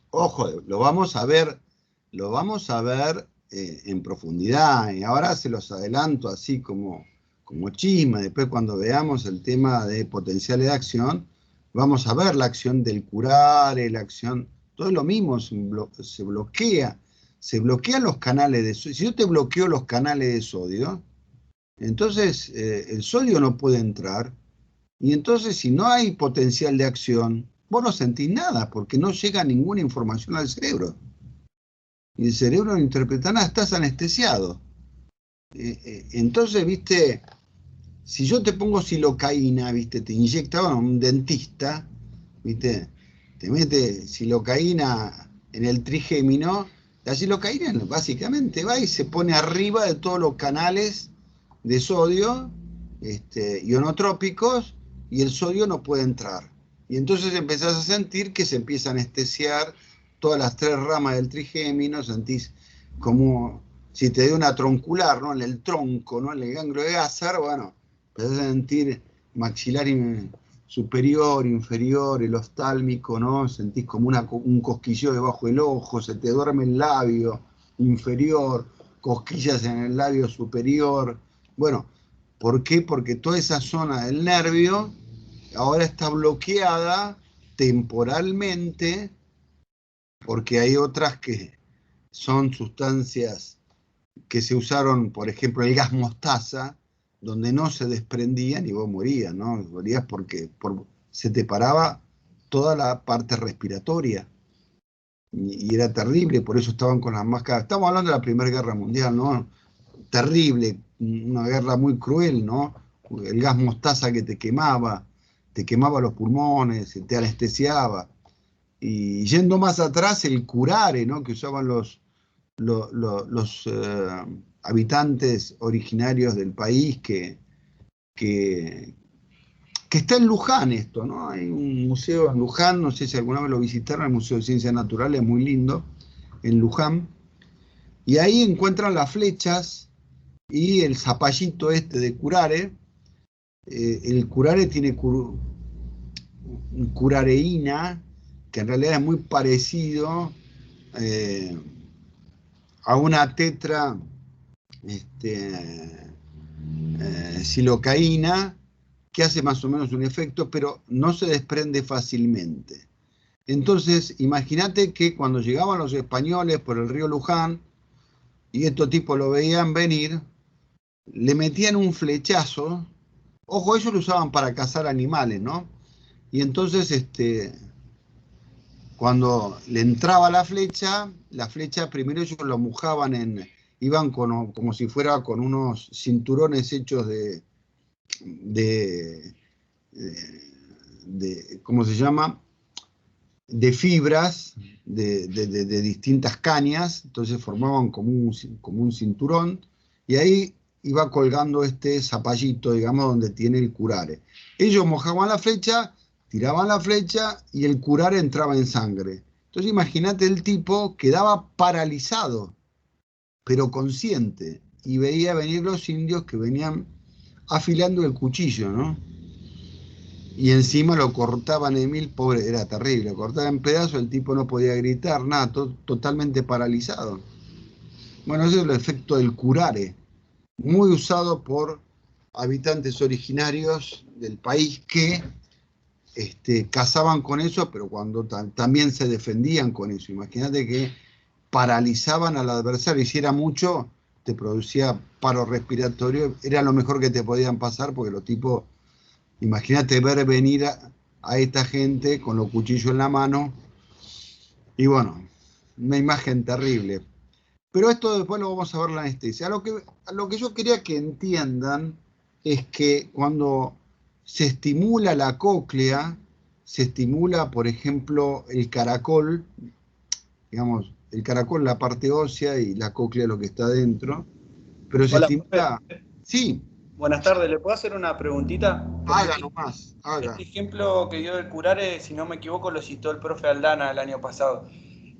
Ojo, lo vamos a ver en profundidad, y ahora se los adelanto así como chisme. Después, cuando veamos el tema de potenciales de acción, vamos a ver la acción del curare, la acción, todo es lo mismo, se bloquean los canales de sodio. Si yo te bloqueo los canales de sodio, entonces el sodio no puede entrar, y entonces si no hay potencial de acción, vos no sentís nada, porque no llega ninguna información al cerebro. Y el cerebro no interpreta nada, estás anestesiado. Entonces, viste, si yo te pongo silocaína, viste, te inyecta, bueno, un dentista, viste, te mete silocaína en el trigémino, la silocaína básicamente va y se pone arriba de todos los canales de sodio, ionotrópicos, y el sodio no puede entrar. Y entonces empezás a sentir que se empieza a anestesiar todas las 3 ramas del trigémino, sentís como si te dio una troncular, ¿no? En el tronco, ¿no? En el ganglio de Gazar, bueno, empezás a sentir maxilar superior, inferior, el oftálmico, ¿no? Sentís como un cosquilleo debajo del ojo, se te duerme el labio inferior, cosquillas en el labio superior. Bueno, ¿por qué? Porque toda esa zona del nervio ahora está bloqueada temporalmente, porque hay otras que son sustancias que se usaron, por ejemplo, el gas mostaza, donde no se desprendían y vos morías, ¿no? Morías porque se te paraba toda la parte respiratoria. Y era terrible, por eso estaban con las máscaras. Estamos hablando de la Primera Guerra Mundial, ¿no? Terrible, una guerra muy cruel, ¿no? El gas mostaza que te quemaba los pulmones, te anestesiaba. Y yendo más atrás, el curare, ¿no? Que usaban los habitantes originarios del país, que está en Luján esto, ¿no? Hay un museo en Luján, no sé si alguna vez lo visitaron, el Museo de Ciencias Naturales, muy lindo, en Luján. Y ahí encuentran las flechas y el zapallito este de curare. El curare tiene curareína, que en realidad es muy parecido a una tetra silocaína, que hace más o menos un efecto, pero no se desprende fácilmente. Entonces, imagínate que cuando llegaban los españoles por el río Luján, y estos tipos lo veían venir, le metían un flechazo. Ojo, ellos lo usaban para cazar animales, ¿no? Y entonces, cuando le entraba la flecha primero ellos lo mojaban iban como si fuera con unos cinturones hechos de ¿cómo se llama? De fibras de distintas cañas, entonces formaban como un cinturón, y ahí iba colgando este zapallito, digamos, donde tiene el curare. Ellos mojaban la flecha, tiraban la flecha y el curare entraba en sangre. Entonces imagínate, el tipo quedaba paralizado, pero consciente, y veía venir los indios que venían afilando el cuchillo, ¿no? Y encima lo cortaban en mil, pobre, era terrible, lo cortaban en pedazos, el tipo no podía gritar, nada, totalmente paralizado. Bueno, ese es el efecto del curare, muy usado por habitantes originarios del país que cazaban con eso, pero cuando también se defendían con eso. Imagínate que paralizaban al adversario, y si era mucho, te producía paro respiratorio, era lo mejor que te podían pasar, porque los tipos, imagínate ver venir a esta gente con los cuchillos en la mano, y bueno, una imagen terrible. Pero esto después lo vamos a ver la anestesia. A lo que yo quería que entiendan es que cuando se estimula la cóclea, se estimula, por ejemplo, el caracol, digamos, el caracol, la parte ósea, y la cóclea lo que está dentro, pero se Hola, estimula... profe. Sí, Buenas tardes, ¿le puedo hacer una preguntita? Porque haga nomás, haga. este ejemplo que dio del curare, si no me equivoco, lo citó el profe Aldana el año pasado.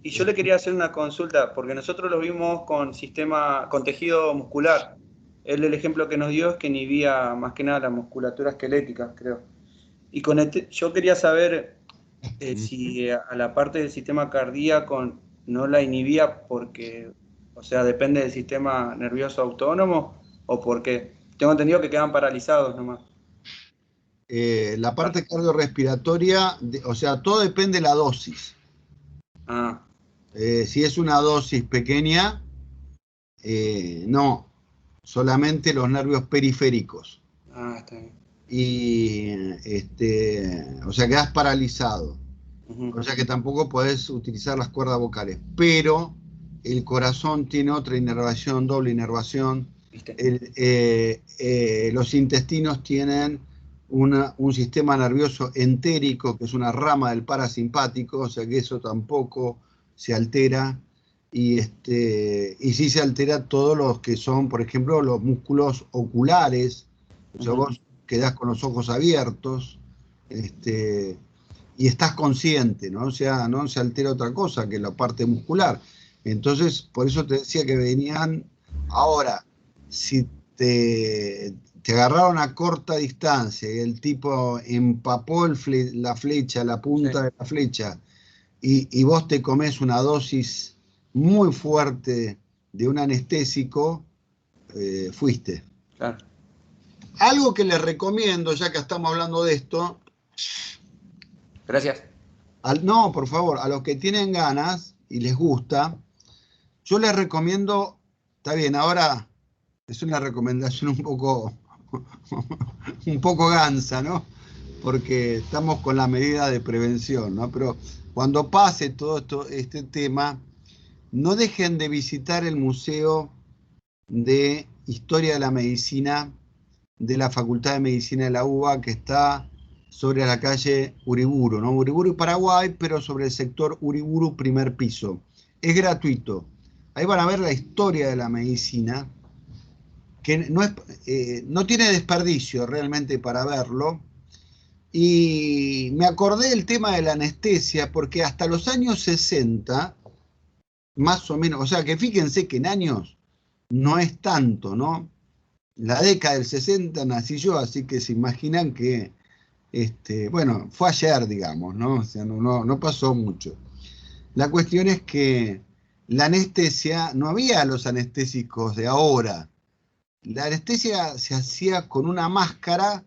Y yo le quería hacer una consulta, porque nosotros lo vimos con tejido muscular. Él, el ejemplo que nos dio es que inhibía más que nada la musculatura esquelética, creo. Y yo quería saber si a la parte del sistema cardíaco no la inhibía porque, o sea, depende del sistema nervioso autónomo, o porque tengo entendido que quedan paralizados nomás. La parte cardiorrespiratoria, o sea, todo depende de la dosis. Ah, Si es una dosis pequeña, no, solamente los nervios periféricos. está bien. Y, o sea, quedas paralizado. Ujú. O sea que tampoco podés utilizar las cuerdas vocales. Pero el corazón tiene otra inervación, doble inervación. ¿Viste? Los intestinos tienen un sistema nervioso entérico, que es una rama del parasimpático, o sea que eso tampoco se altera. Y sí se altera todos los que son, por ejemplo, los músculos oculares. O sea, vos quedás con los ojos abiertos, y estás consciente, ¿no? O sea, no se altera otra cosa que la parte muscular. Entonces, por eso te decía que venían. Ahora, si te agarraron a corta distancia y el tipo empapó la flecha, la punta de la flecha, y vos te comes una dosis muy fuerte de un anestésico, fuiste. Claro. Algo que les recomiendo, ya que estamos hablando de esto, Gracias. no, por favor, a los que tienen ganas y les gusta, yo les recomiendo, está bien, ahora es una recomendación un poco gansa, ¿no? porque estamos con la medida de prevención, ¿no? Pero cuando pase todo este tema, no dejen de visitar el Museo de Historia de la Medicina de la Facultad de Medicina de la UBA, que está sobre la calle Uriburu, ¿no? Uriburu y Paraguay, pero sobre el sector Uriburu, primer piso. Es gratuito. Ahí van a ver la historia de la medicina, que no tiene desperdicio realmente para verlo. Y me acordé del tema de la anestesia, porque hasta los años 60, más o menos, o sea que fíjense que en años no es tanto, ¿no? La década del 60 nací yo, así que se imaginan que, bueno, fue ayer, digamos, ¿no? O sea, no pasó mucho. La cuestión es que la anestesia, no había los anestésicos de ahora. La anestesia se hacía con una máscara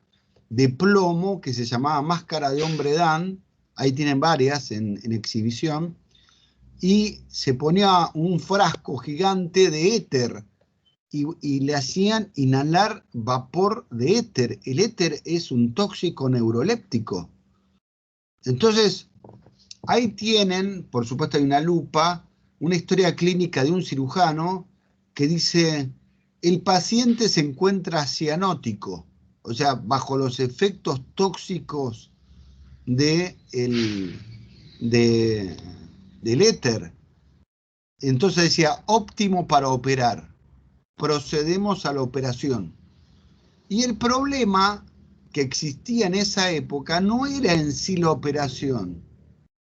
de plomo que se llamaba máscara de hombre Dan, ahí tienen varias en exhibición, y se ponía un frasco gigante de éter, y le hacían inhalar vapor de éter. El éter es un tóxico neuroléptico. Entonces, ahí tienen, por supuesto hay una lupa, una historia clínica de un cirujano que dice, el paciente se encuentra cianótico, o sea, bajo los efectos tóxicos del éter. Entonces decía, óptimo para operar. Procedemos a la operación. Y el problema que existía en esa época no era en sí la operación,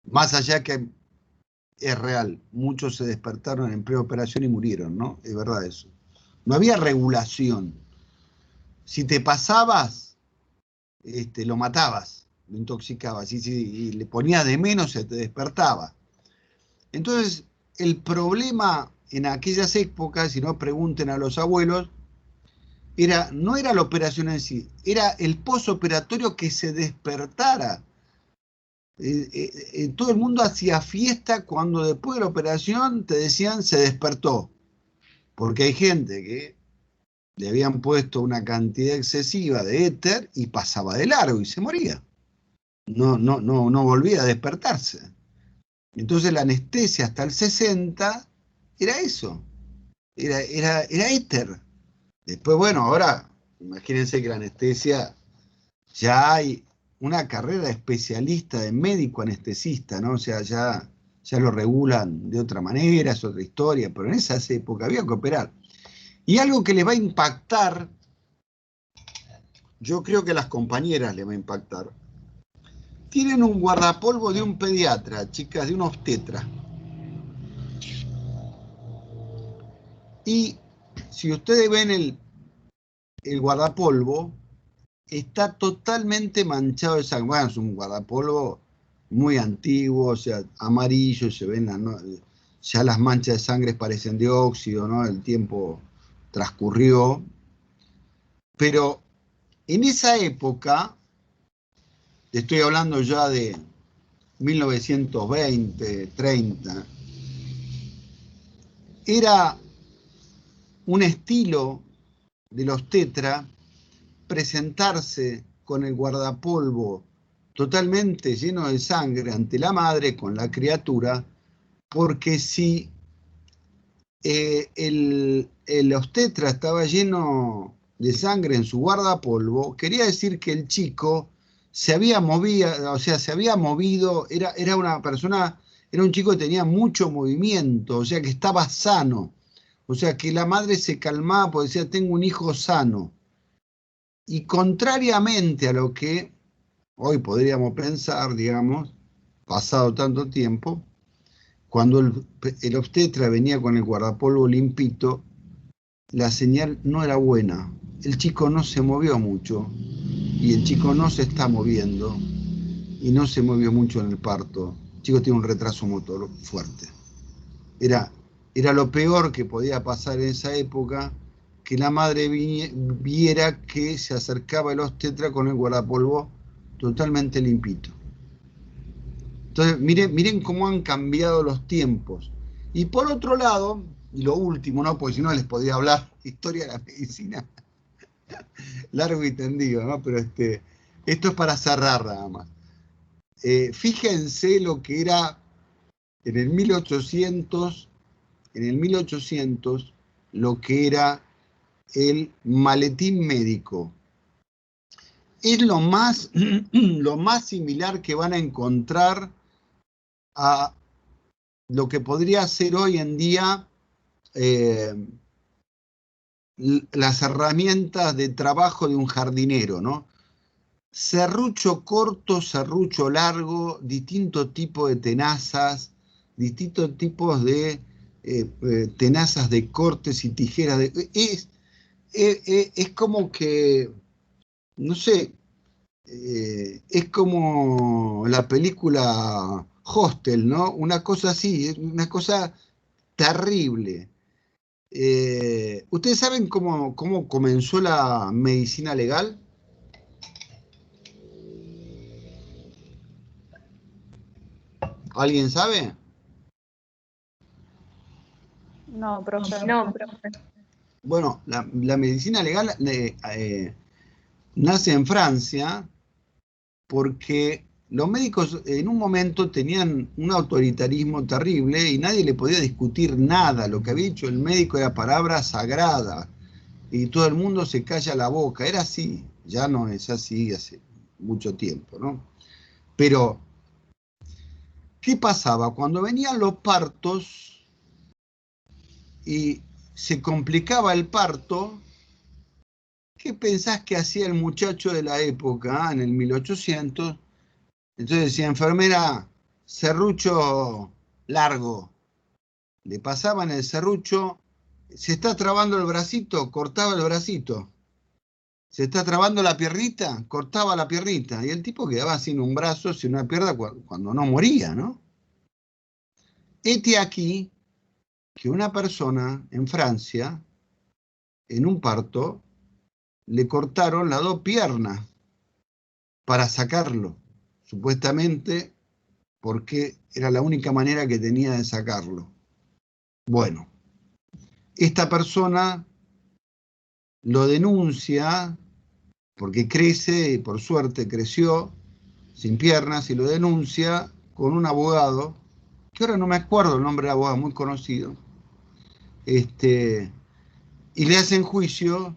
más allá que es real, muchos se despertaron en preoperación y murieron, ¿no? Es verdad eso. No había regulación. Si te pasabas, lo matabas, lo intoxicabas, y le ponías de menos, se te despertaba. Entonces, el problema en aquellas épocas, si no pregunten a los abuelos, no era la operación en sí, era el posoperatorio que se despertara. Todo el mundo hacía fiesta cuando después de la operación te decían se despertó, porque hay gente que le habían puesto una cantidad excesiva de éter y pasaba de largo y se moría. No volvía a despertarse. Entonces la anestesia hasta el 60 era eso, era éter. Después, bueno, ahora imagínense que la anestesia, ya hay una carrera de especialista, de médico anestesista, ¿no? O sea, ya lo regulan de otra manera, es otra historia, pero en esas épocas había que operar. Y algo que les va a impactar, yo creo que a las compañeras les va a impactar, tienen un guardapolvo de un pediatra, chicas, de un obstetra. Y si ustedes ven el guardapolvo, está totalmente manchado de sangre. Bueno, es un guardapolvo muy antiguo, o sea, amarillo, se ven ya las manchas de sangre parecen de óxido, ¿no? El tiempo transcurrió. Pero en esa época, estoy hablando ya de 1920, 30, era un estilo de los tetra presentarse con el guardapolvo totalmente lleno de sangre ante la madre con la criatura, porque si el obstetra estaba lleno de sangre en su guardapolvo, quería decir que el chico se había movido, o sea, se había movido, era una persona, era un chico que tenía mucho movimiento, o sea, que estaba sano. O sea, que la madre se calmaba porque decía, tengo un hijo sano. Y contrariamente a lo que hoy podríamos pensar, digamos, pasado tanto tiempo, cuando el obstetra venía con el guardapolvo limpito, la señal no era buena. El chico no se movió mucho, y el chico no se está moviendo, y no se movió mucho en el parto. El chico tiene un retraso motor fuerte. Era lo peor que podía pasar en esa época, que la madre viera que se acercaba el obstetra con el guardapolvo totalmente limpito. Entonces, miren cómo han cambiado los tiempos. Y por otro lado, y lo último, ¿no? Porque si no les podía hablar historia de la medicina largo y tendido, ¿no? Pero Esto es para cerrar nada más. Fíjense lo que era en el 1800, lo que era el maletín médico. Es lo más similar que van a encontrar a lo que podría ser hoy en día las herramientas de trabajo de un jardinero, ¿no? Serrucho corto, serrucho largo, distintos tipos de tenazas, distintos tipos de tenazas de cortes y tijeras. Es como que, no sé, es como la película Hostel, ¿no? Una cosa así, una cosa terrible. ¿Ustedes saben cómo comenzó la medicina legal? ¿Alguien sabe? No, profe. No, profe. Bueno, la medicina legal nace en Francia porque los médicos en un momento tenían un autoritarismo terrible y nadie le podía discutir nada. Lo que había dicho el médico era palabra sagrada y todo el mundo se calla la boca. Era así, ya no es así hace mucho tiempo, ¿no? Pero, ¿qué pasaba? Cuando venían los partos y se complicaba el parto, ¿qué pensás que hacía el muchacho de la época, en el 1800? Entonces decía, enfermera, serrucho largo. Le pasaban el serrucho, se está trabando el bracito, cortaba el bracito. Se está trabando la piernita, cortaba la piernita. Y el tipo quedaba sin un brazo, sin una pierna, cuando no moría, ¿no? Este aquí que una persona en Francia, en un parto, le cortaron las dos piernas para sacarlo, supuestamente porque era la única manera que tenía de sacarlo. Bueno, esta persona lo denuncia porque crece, por suerte creció sin piernas, y lo denuncia con un abogado, que ahora no me acuerdo el nombre del abogado, muy conocido, y le hacen juicio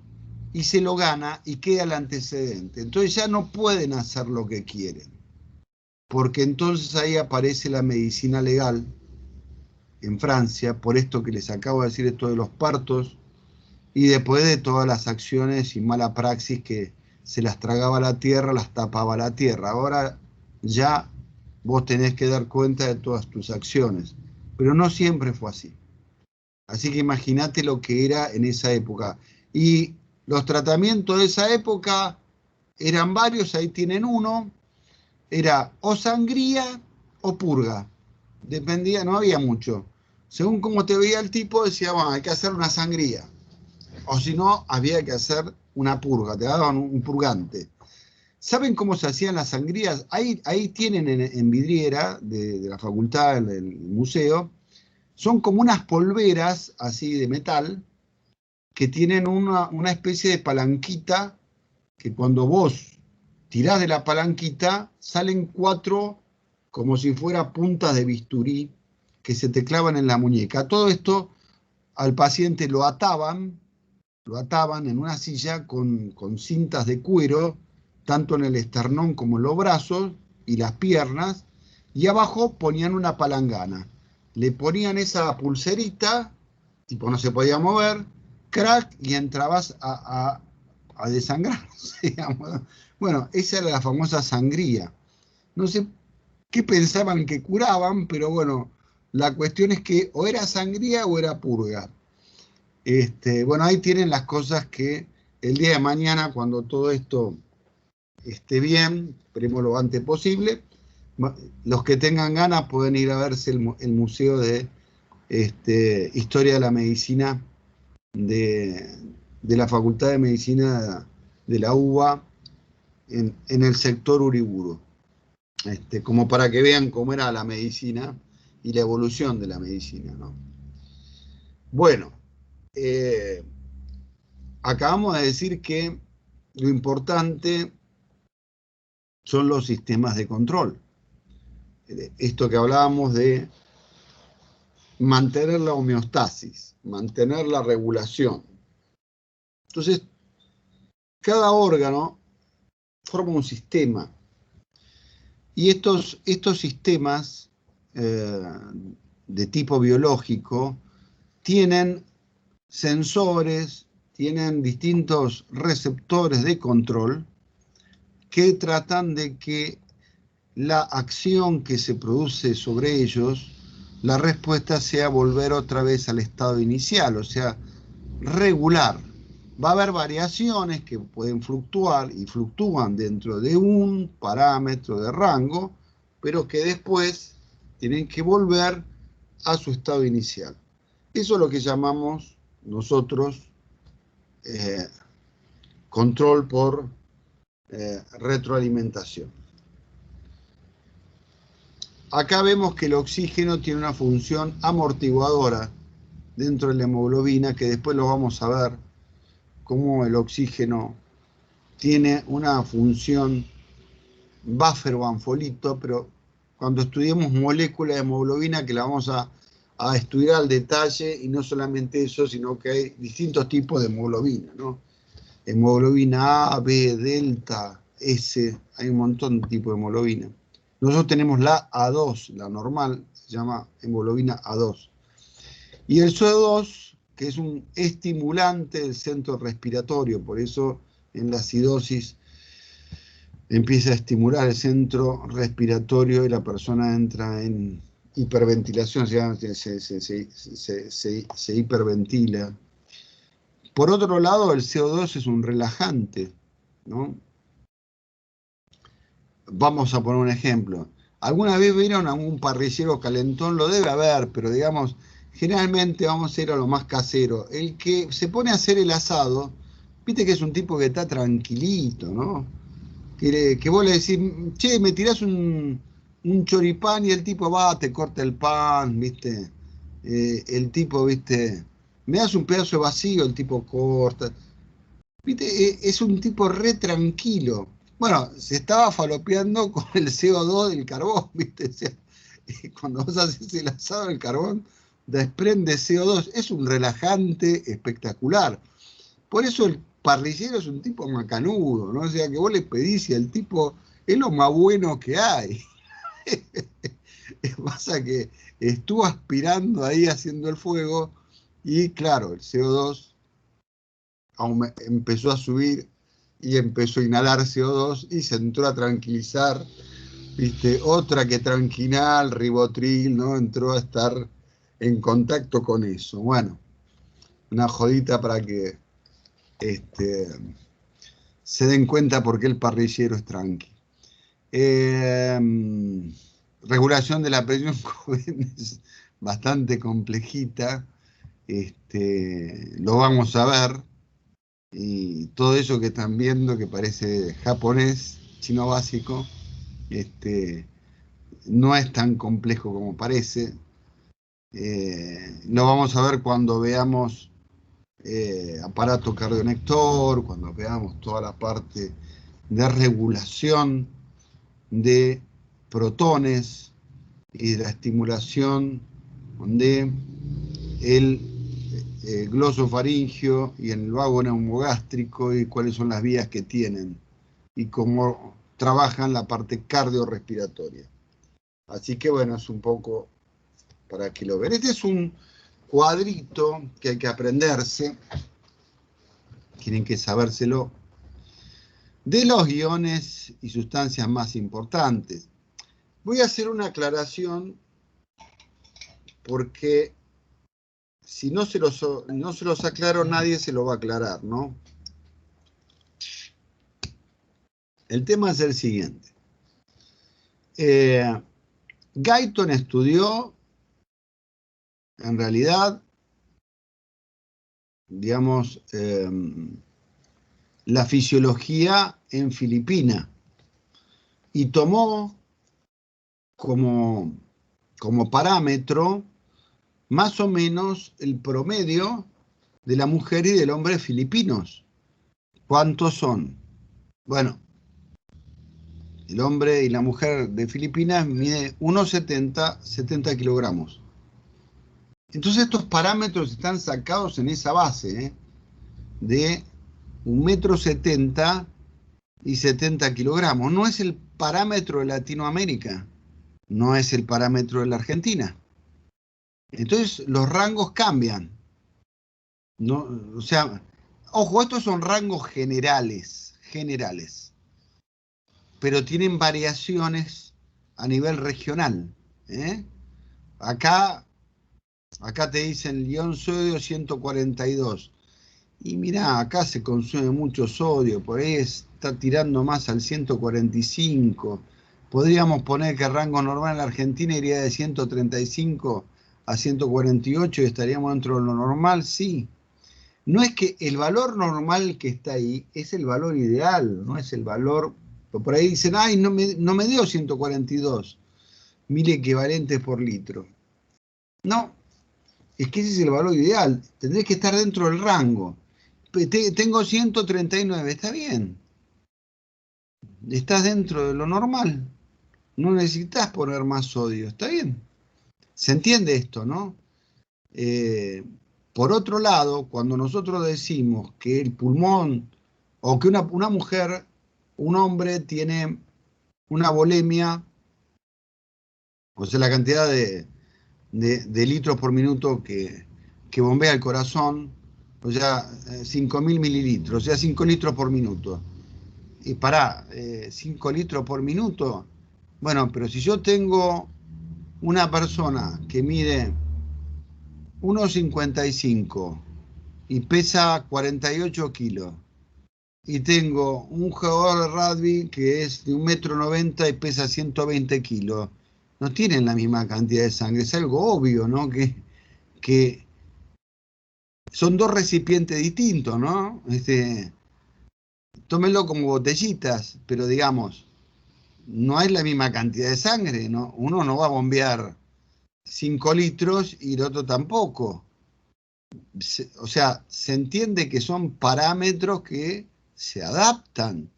y se lo gana y queda el antecedente. Entonces ya no pueden hacer lo que quieren, porque entonces ahí aparece la medicina legal en Francia, por esto que les acabo de decir, esto de los partos, y después de todas las acciones y mala praxis que se las tragaba la tierra, las tapaba la tierra. Ahora ya vos tenés que dar cuenta de todas tus acciones, pero no siempre fue así. Así que imagínate lo que era en esa época. Y los tratamientos de esa época eran varios, ahí tienen uno, era o sangría o purga. Dependía, no había mucho. Según cómo te veía el tipo, decía, bueno, hay que hacer una sangría. O si no, había que hacer una purga, te daban un purgante. ¿Saben cómo se hacían las sangrías? Ahí tienen en vidriera de la facultad, del museo, son como unas polveras así de metal que tienen una especie de palanquita que cuando vos tirás de la palanquita salen 4 como si fuera puntas de bisturí que se te clavan en la muñeca. Todo esto al paciente lo ataban en una silla con cintas de cuero, tanto en el esternón como en los brazos y las piernas, y abajo ponían una palangana. Le ponían esa pulserita, tipo no se podía mover, crack, y entrabas a desangrar. Digamos. Bueno, esa era la famosa sangría. No sé qué pensaban que curaban, pero bueno, la cuestión es que o era sangría o era purga. Bueno, ahí tienen las cosas que el día de mañana, cuando todo esto esté bien, esperemos lo antes posible, los que tengan ganas pueden ir a verse el Museo de Historia de la Medicina de la Facultad de Medicina de la UBA en el sector Uriburu, como para que vean cómo era la medicina y la evolución de la medicina, ¿no? Bueno, acabamos de decir que lo importante son los sistemas de control. Esto que hablábamos de mantener la homeostasis, mantener la regulación. Entonces, cada órgano forma un sistema. Y estos sistemas de tipo biológico tienen sensores, tienen distintos receptores de control que tratan de que la acción que se produce sobre ellos, la respuesta sea volver otra vez al estado inicial, o sea, regular. Va a haber variaciones que pueden fluctuar y fluctúan dentro de un parámetro de rango, pero que después tienen que volver a su estado inicial. Eso es lo que llamamos nosotros control por retroalimentación. Acá vemos que el oxígeno tiene una función amortiguadora dentro de la hemoglobina, que después lo vamos a ver, cómo el oxígeno tiene una función buffer o anfolito, pero cuando estudiemos moléculas de hemoglobina, que la vamos a estudiar al detalle, y no solamente eso, sino que hay distintos tipos de hemoglobina, ¿no? Hemoglobina A, B, delta, S, hay un montón de tipos de hemoglobina. Nosotros tenemos la A2, la normal, se llama hemoglobina A2. Y el CO2, que es un estimulante del centro respiratorio, por eso en la acidosis empieza a estimular el centro respiratorio y la persona entra en hiperventilación, se hiperventila. Por otro lado, el CO2 es un relajante, ¿no? Vamos a poner un ejemplo. ¿Alguna vez vieron a un parrillero calentón? Lo debe haber, pero digamos, generalmente vamos a ir a lo más casero. El que se pone a hacer el asado, viste que es un tipo que está tranquilito, ¿no? Que vos le decís, che, me tirás un choripán, y el tipo va, te corta el pan, viste. El tipo, viste, me das un pedazo de vacío, el tipo corta. Viste, es un tipo re tranquilo. Bueno, se estaba falopeando con el CO2 del carbón, ¿viste? O sea, cuando vos haces el asado, el carbón desprende CO2. Es un relajante espectacular. Por eso el parrillero es un tipo macanudo, ¿no? O sea, que vos le pedís y el tipo es lo más bueno que hay. Pasa que estuvo aspirando ahí haciendo el fuego y, claro, el CO2 empezó a subir y empezó a inhalar CO2 y se entró a tranquilizar, ¿viste? Otra que tranquinal, ribotril, ¿no? Entró a estar en contacto con eso. Bueno, una jodita para que se den cuenta por qué el parrillero es tranqui. Regulación de la presión joven es bastante complejita, lo vamos a ver. Y todo eso que están viendo, que parece japonés, chino básico, no es tan complejo como parece. Lo vamos a ver cuando veamos aparato cardionector, cuando veamos toda la parte de regulación de protones y de la estimulación de el glosofaringio y el vago neumogástrico, y cuáles son las vías que tienen y cómo trabajan la parte cardiorrespiratoria. Así que bueno, es un poco para que lo vean. Este es un cuadrito que hay que aprenderse, tienen que sabérselo, de los iones y sustancias más importantes. Voy a hacer una aclaración porque si no se los aclaro, nadie se lo va a aclarar, ¿no? El tema es el siguiente. Guyton estudió, en realidad, digamos, la fisiología en Filipinas y tomó como parámetro más o menos el promedio de la mujer y del hombre filipinos. ¿Cuántos son? Bueno, El hombre y la mujer de Filipinas mide 1,70, 70 kilogramos. Entonces estos parámetros están sacados en esa base, de 1,70 m y 70 kilogramos. No es el parámetro de Latinoamérica, no es el parámetro de la Argentina. Entonces los rangos cambian. No, o sea, ojo, estos son rangos generales, pero tienen variaciones a nivel regional. Acá te dicen León sodio 142. Y mirá, acá se consume mucho sodio, por ahí está tirando más al 145. Podríamos poner que el rango normal en la Argentina iría de 135 a 148 y estaríamos dentro de lo normal, sí. No es que el valor normal que está ahí es el valor ideal, no es el valor. Por ahí dicen, ay, no me dio 142 mil equivalentes por litro. No, es que ese es el valor ideal. Tendrés que estar dentro del rango. Tengo 139, está bien. Estás dentro de lo normal. No necesitas poner más sodio, está bien. ¿Se entiende esto, no? Por otro lado, cuando nosotros decimos que el pulmón, o que una mujer, un hombre tiene una volemia, o sea, la cantidad de litros por minuto que bombea el corazón, o sea, 5.000 mililitros, o sea, 5 litros por minuto. Y 5 litros por minuto, bueno, pero si yo tengo una persona que mide 1,55 y pesa 48 kilos, y tengo un jugador de rugby que es de 1,90 m y pesa 120 kilos, no tienen la misma cantidad de sangre. Es algo obvio, ¿no? Que son dos recipientes distintos, ¿no? Tómenlo como botellitas, pero digamos, no es la misma cantidad de sangre, ¿no? Uno no va a bombear 5 litros y el otro tampoco. O sea, se entiende que son parámetros que se adaptan.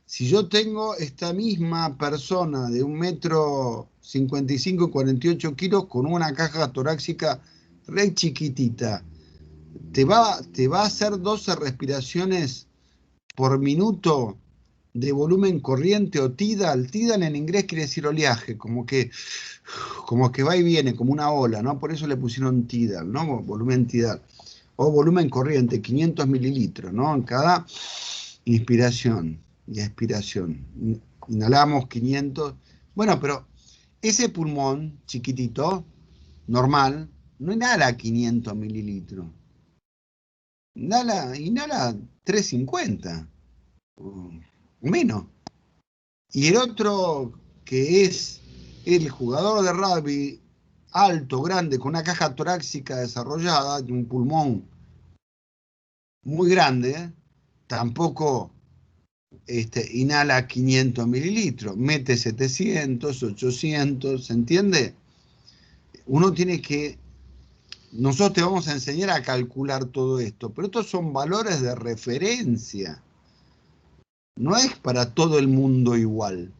Si yo tengo esta misma persona de 1,55 m y 48 kilos con una caja torácica re chiquitita, te va a hacer 12 respiraciones por minuto de volumen corriente o tidal. Tidal en inglés quiere decir oleaje, como que va y viene, como una ola, ¿no? Por eso le pusieron tidal, ¿no? Volumen tidal. O volumen corriente, 500 mililitros, ¿no? En cada inspiración y expiración. Inhalamos 500. Bueno, pero ese pulmón chiquitito, normal, no inhala 500 mililitros. Inhala 350 o menos. Y el otro, que es el jugador de rugby alto, grande, con una caja torácica desarrollada, un pulmón muy grande, tampoco inhala 500 mililitros, mete 700, 800, ¿se entiende? Uno tiene que... Nosotros te vamos a enseñar a calcular todo esto, pero estos son valores de referencia. No es para todo el mundo igual.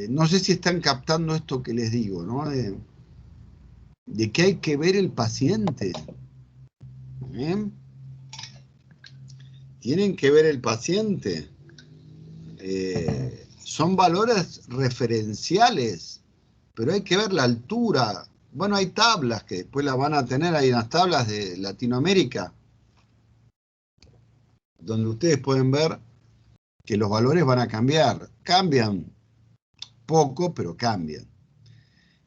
No sé si están captando esto que les digo, ¿no? De que hay que ver el paciente. Tienen que ver el paciente. Son valores referenciales, pero hay que ver la altura. Bueno, hay tablas que después las van a tener, hay unas tablas de Latinoamérica, donde ustedes pueden ver que los valores van a cambiar. Cambian poco, pero cambian.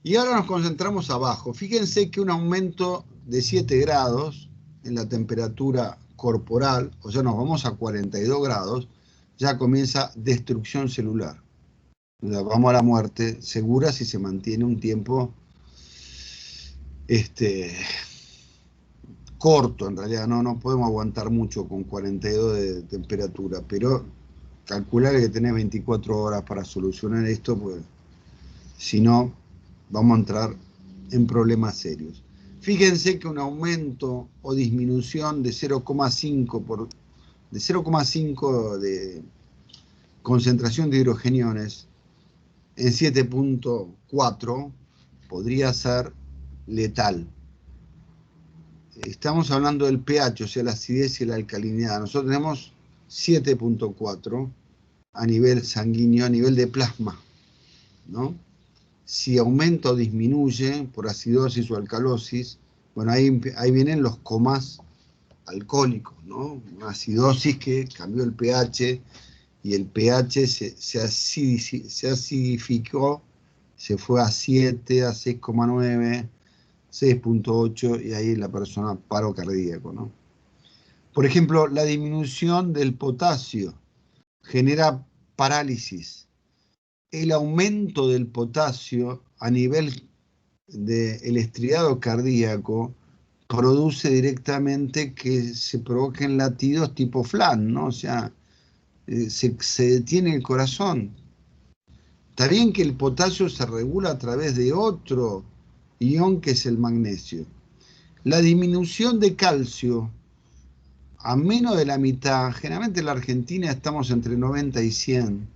Y ahora nos concentramos abajo. Fíjense que un aumento de 7 grados en la temperatura corporal, o sea, nos vamos a 42 grados, ya comienza destrucción celular. O sea, vamos a la muerte segura si se mantiene un tiempo corto, en realidad. No podemos aguantar mucho con 42 de temperatura, pero calcular que tenés 24 horas para solucionar esto, pues si no, vamos a entrar en problemas serios. Fíjense que un aumento o disminución de 0,5 concentración de hidrogeniones en 7.4 podría ser letal. Estamos hablando del pH, o sea, la acidez y la alcalinidad. Nosotros tenemos 7.4 a nivel sanguíneo, a nivel de plasma, ¿no? Si aumenta o disminuye por acidosis o alcalosis, bueno, ahí vienen los comas alcohólicos, ¿no? Una acidosis que cambió el pH y el pH se acidificó, se fue a 7, a 6,9, 6.8 y ahí la persona paro cardíaco, ¿no? Por ejemplo, la disminución del potasio genera parálisis. El aumento del potasio a nivel del estriado cardíaco produce directamente que se provoquen latidos tipo flan, ¿no? O sea, se detiene el corazón. Está bien que el potasio se regula a través de otro ion que es el magnesio. La disminución de calcio a menos de la mitad, generalmente en la Argentina estamos entre 90 y 100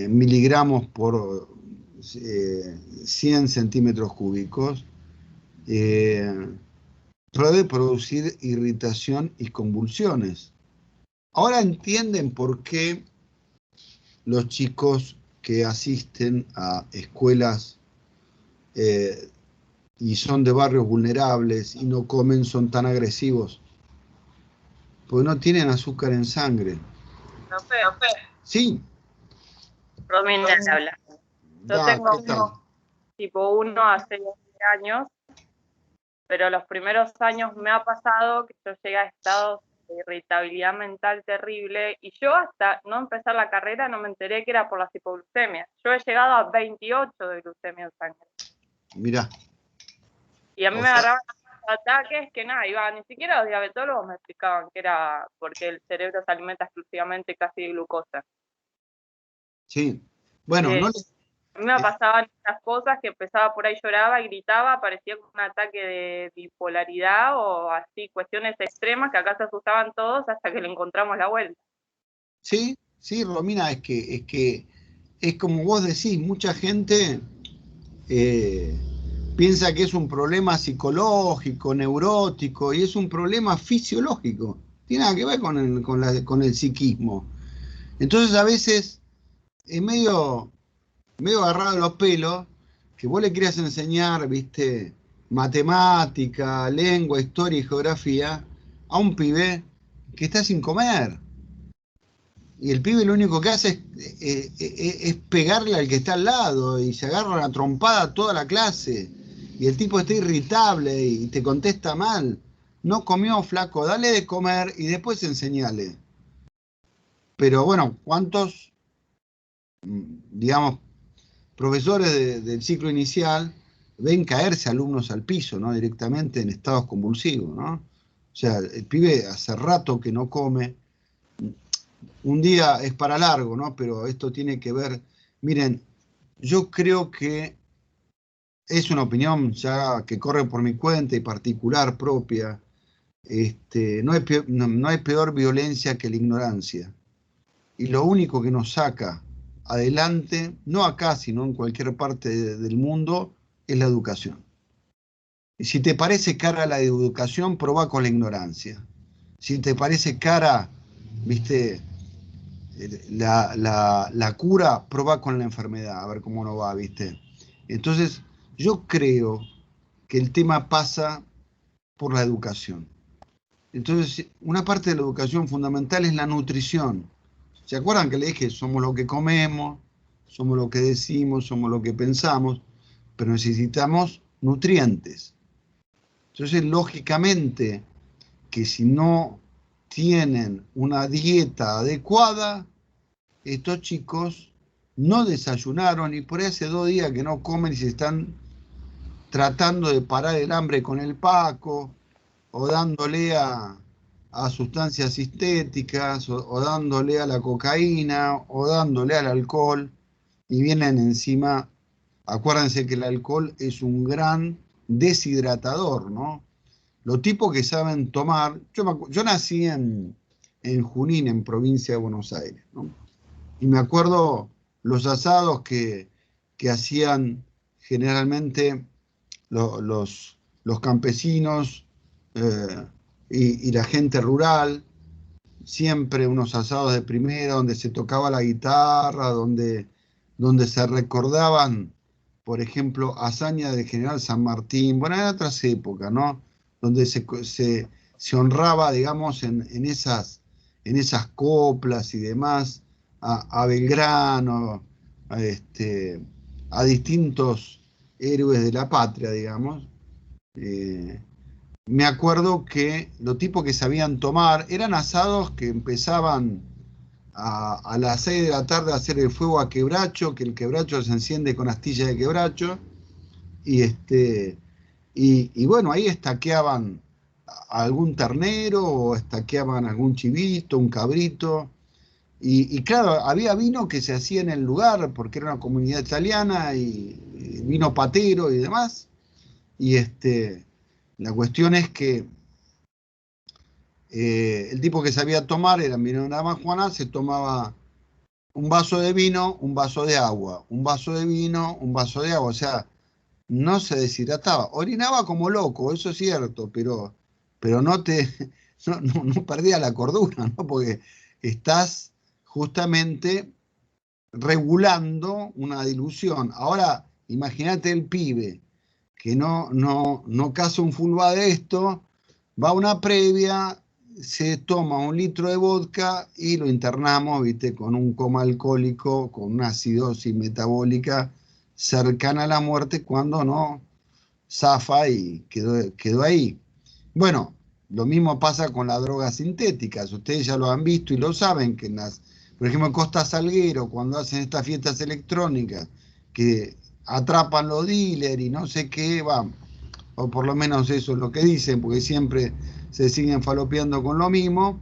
miligramos por 100 centímetros cúbicos, puede producir irritación y convulsiones. Ahora entienden por qué los chicos que asisten a escuelas y son de barrios vulnerables y no comen son tan agresivos, porque no tienen azúcar en sangre. Profe, Sí. Romina habla. Yo tengo tipo 1 a 6 años, pero los primeros años me ha pasado que yo llegué a estados de irritabilidad mental terrible y yo hasta no empezar la carrera no me enteré que era por las hipoglucemias. Yo he llegado a 28 de glucemia en sangre. Mirá. Y a mí me agarraban ataques que nada, ni siquiera los diabetólogos me explicaban que era porque el cerebro se alimenta exclusivamente casi de glucosa. Sí. Bueno, no le... A mí me pasaban esas cosas que empezaba por ahí, lloraba y gritaba, parecía como un ataque de bipolaridad o así, cuestiones extremas que acá se asustaban todos hasta que le encontramos la vuelta. Sí, sí, Romina, es que es como vos decís, mucha gente piensa que es un problema psicológico, neurótico, y es un problema fisiológico. Tiene nada que ver con el psiquismo. Entonces a veces es medio agarrado de los pelos, que vos le quieras enseñar, viste, matemática, lengua, historia y geografía a un pibe que está sin comer. Y el pibe lo único que hace es pegarle al que está al lado y se agarra una trompada a toda la clase. Y el tipo está irritable y te contesta mal. No comió, flaco, dale de comer y después enseñale. Pero bueno, ¿cuántos, digamos, profesores del ciclo inicial ven caerse alumnos al piso, ¿no? Directamente en estados convulsivos, ¿no? O sea, el pibe hace rato que no come. Un día es para largo, ¿no? Pero esto tiene que ver... Miren, yo creo que es una opinión ya que corre por mi cuenta y particular propia. No hay peor violencia que la ignorancia. Y lo único que nos saca adelante, no acá, sino en cualquier parte del mundo, es la educación. Y si te parece cara la educación, probá con la ignorancia. Si te parece cara, viste, la cura, probá con la enfermedad, a ver cómo no va, viste. Entonces, yo creo que el tema pasa por la educación. Entonces, una parte de la educación fundamental es la nutrición. ¿Se acuerdan que le dije? Somos lo que comemos, somos lo que decimos, somos lo que pensamos, pero necesitamos nutrientes. Entonces, lógicamente, que si no tienen una dieta adecuada, estos chicos no desayunaron y por ahí hace 2 días que no comen y se están tratando de parar el hambre con el Paco o dándole a sustancias sintéticas o dándole a la cocaína o dándole al alcohol y vienen encima. Acuérdense que el alcohol es un gran deshidratador, ¿no? Los tipos que saben tomar, yo nací en en Junín, en provincia de Buenos Aires, ¿no? Y me acuerdo los asados que hacían generalmente los campesinos y la gente rural, siempre unos asados de primera, donde se tocaba la guitarra, donde se recordaban, por ejemplo, hazañas de General San Martín, bueno, en otras épocas, ¿no? Donde se honraba, digamos, en esas coplas y demás, a Belgrano, a distintos héroes de la patria, digamos. Me acuerdo que los tipos que sabían tomar eran asados que empezaban a las 6 de la tarde a hacer el fuego a quebracho, que el quebracho se enciende con astilla de quebracho, y bueno, ahí estaqueaban algún ternero o estaqueaban algún chivito, un cabrito, y claro, había vino que se hacía en el lugar porque era una comunidad italiana y vino patero y demás, y la cuestión es que el tipo que sabía tomar era vino de Dama Juana, se tomaba un vaso de vino, un vaso de agua, un vaso de vino, un vaso de agua, o sea, no se deshidrataba, orinaba como loco, eso es cierto, pero no perdía la cordura, ¿no? Porque estás justamente regulando una dilución. Ahora, imagínate el pibe que no caza un fulba de esto, va a una previa, se toma 1 litro de vodka y lo internamos, ¿viste? Con un coma alcohólico, con una acidosis metabólica cercana a la muerte, cuando no zafa y quedó ahí. Bueno, lo mismo pasa con las drogas sintéticas. Ustedes ya lo han visto y lo saben, que por ejemplo, en Costa Salguero, cuando hacen estas fiestas electrónicas, que atrapan los dealers y no sé qué, o por lo menos eso es lo que dicen, porque siempre se siguen falopeando con lo mismo,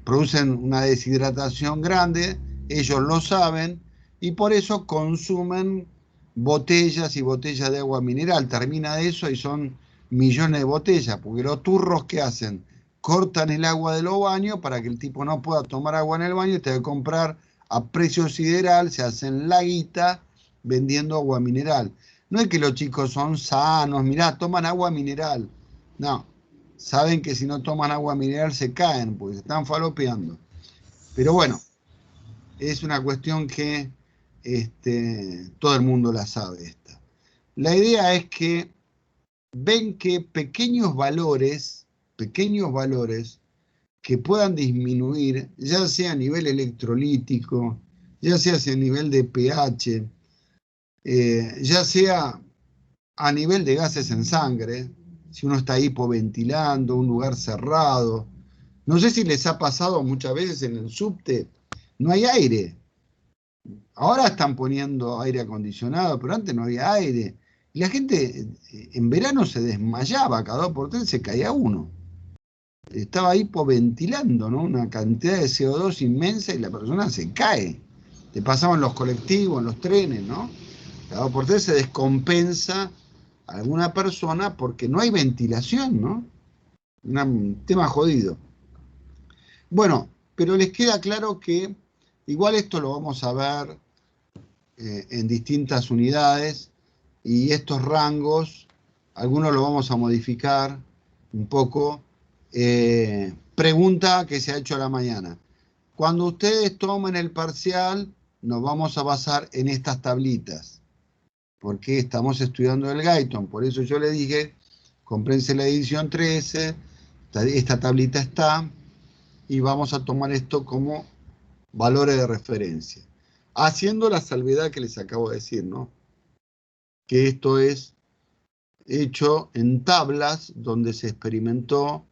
producen una deshidratación grande, ellos lo saben, y por eso consumen botellas y botellas de agua mineral. Termina de eso y son millones de botellas, porque los turros que hacen, cortan el agua de los baños para que el tipo no pueda tomar agua en el baño y te va a comprar a precio sideral, se hacen la guita vendiendo agua mineral. No es que los chicos son sanos, mirá, toman agua mineral. No, saben que si no toman agua mineral se caen, porque se están falopeando. Pero bueno, es una cuestión que todo el mundo la sabe esta. La idea es que ven que pequeños valores que puedan disminuir, ya sea a nivel electrolítico, ya sea a nivel de pH, ya sea a nivel de gases en sangre, si uno está hipoventilando, un lugar cerrado. No sé si les ha pasado muchas veces en el subte, no hay aire. Ahora están poniendo aire acondicionado, pero antes no había aire. Y la gente en verano se desmayaba, cada 2 por 3 se caía uno. Estaba hipoventilando, ¿no? Una cantidad de CO2 inmensa y la persona se cae. Te pasaban los colectivos, en los trenes, ¿no? Cada 2 por 3 se descompensa a alguna persona porque no hay ventilación, ¿no? Un tema jodido. Bueno, pero les queda claro que igual esto lo vamos a ver en distintas unidades y estos rangos, algunos lo vamos a modificar un poco. Pregunta que se ha hecho a la mañana. Cuando ustedes tomen el parcial, nos vamos a basar en estas tablitas, porque estamos estudiando el Guyton. Por eso yo le dije, cómprense la edición 13, esta tablita está, y vamos a tomar esto como valores de referencia. Haciendo la salvedad que les acabo de decir, ¿no? Que esto es hecho en tablas donde se experimentó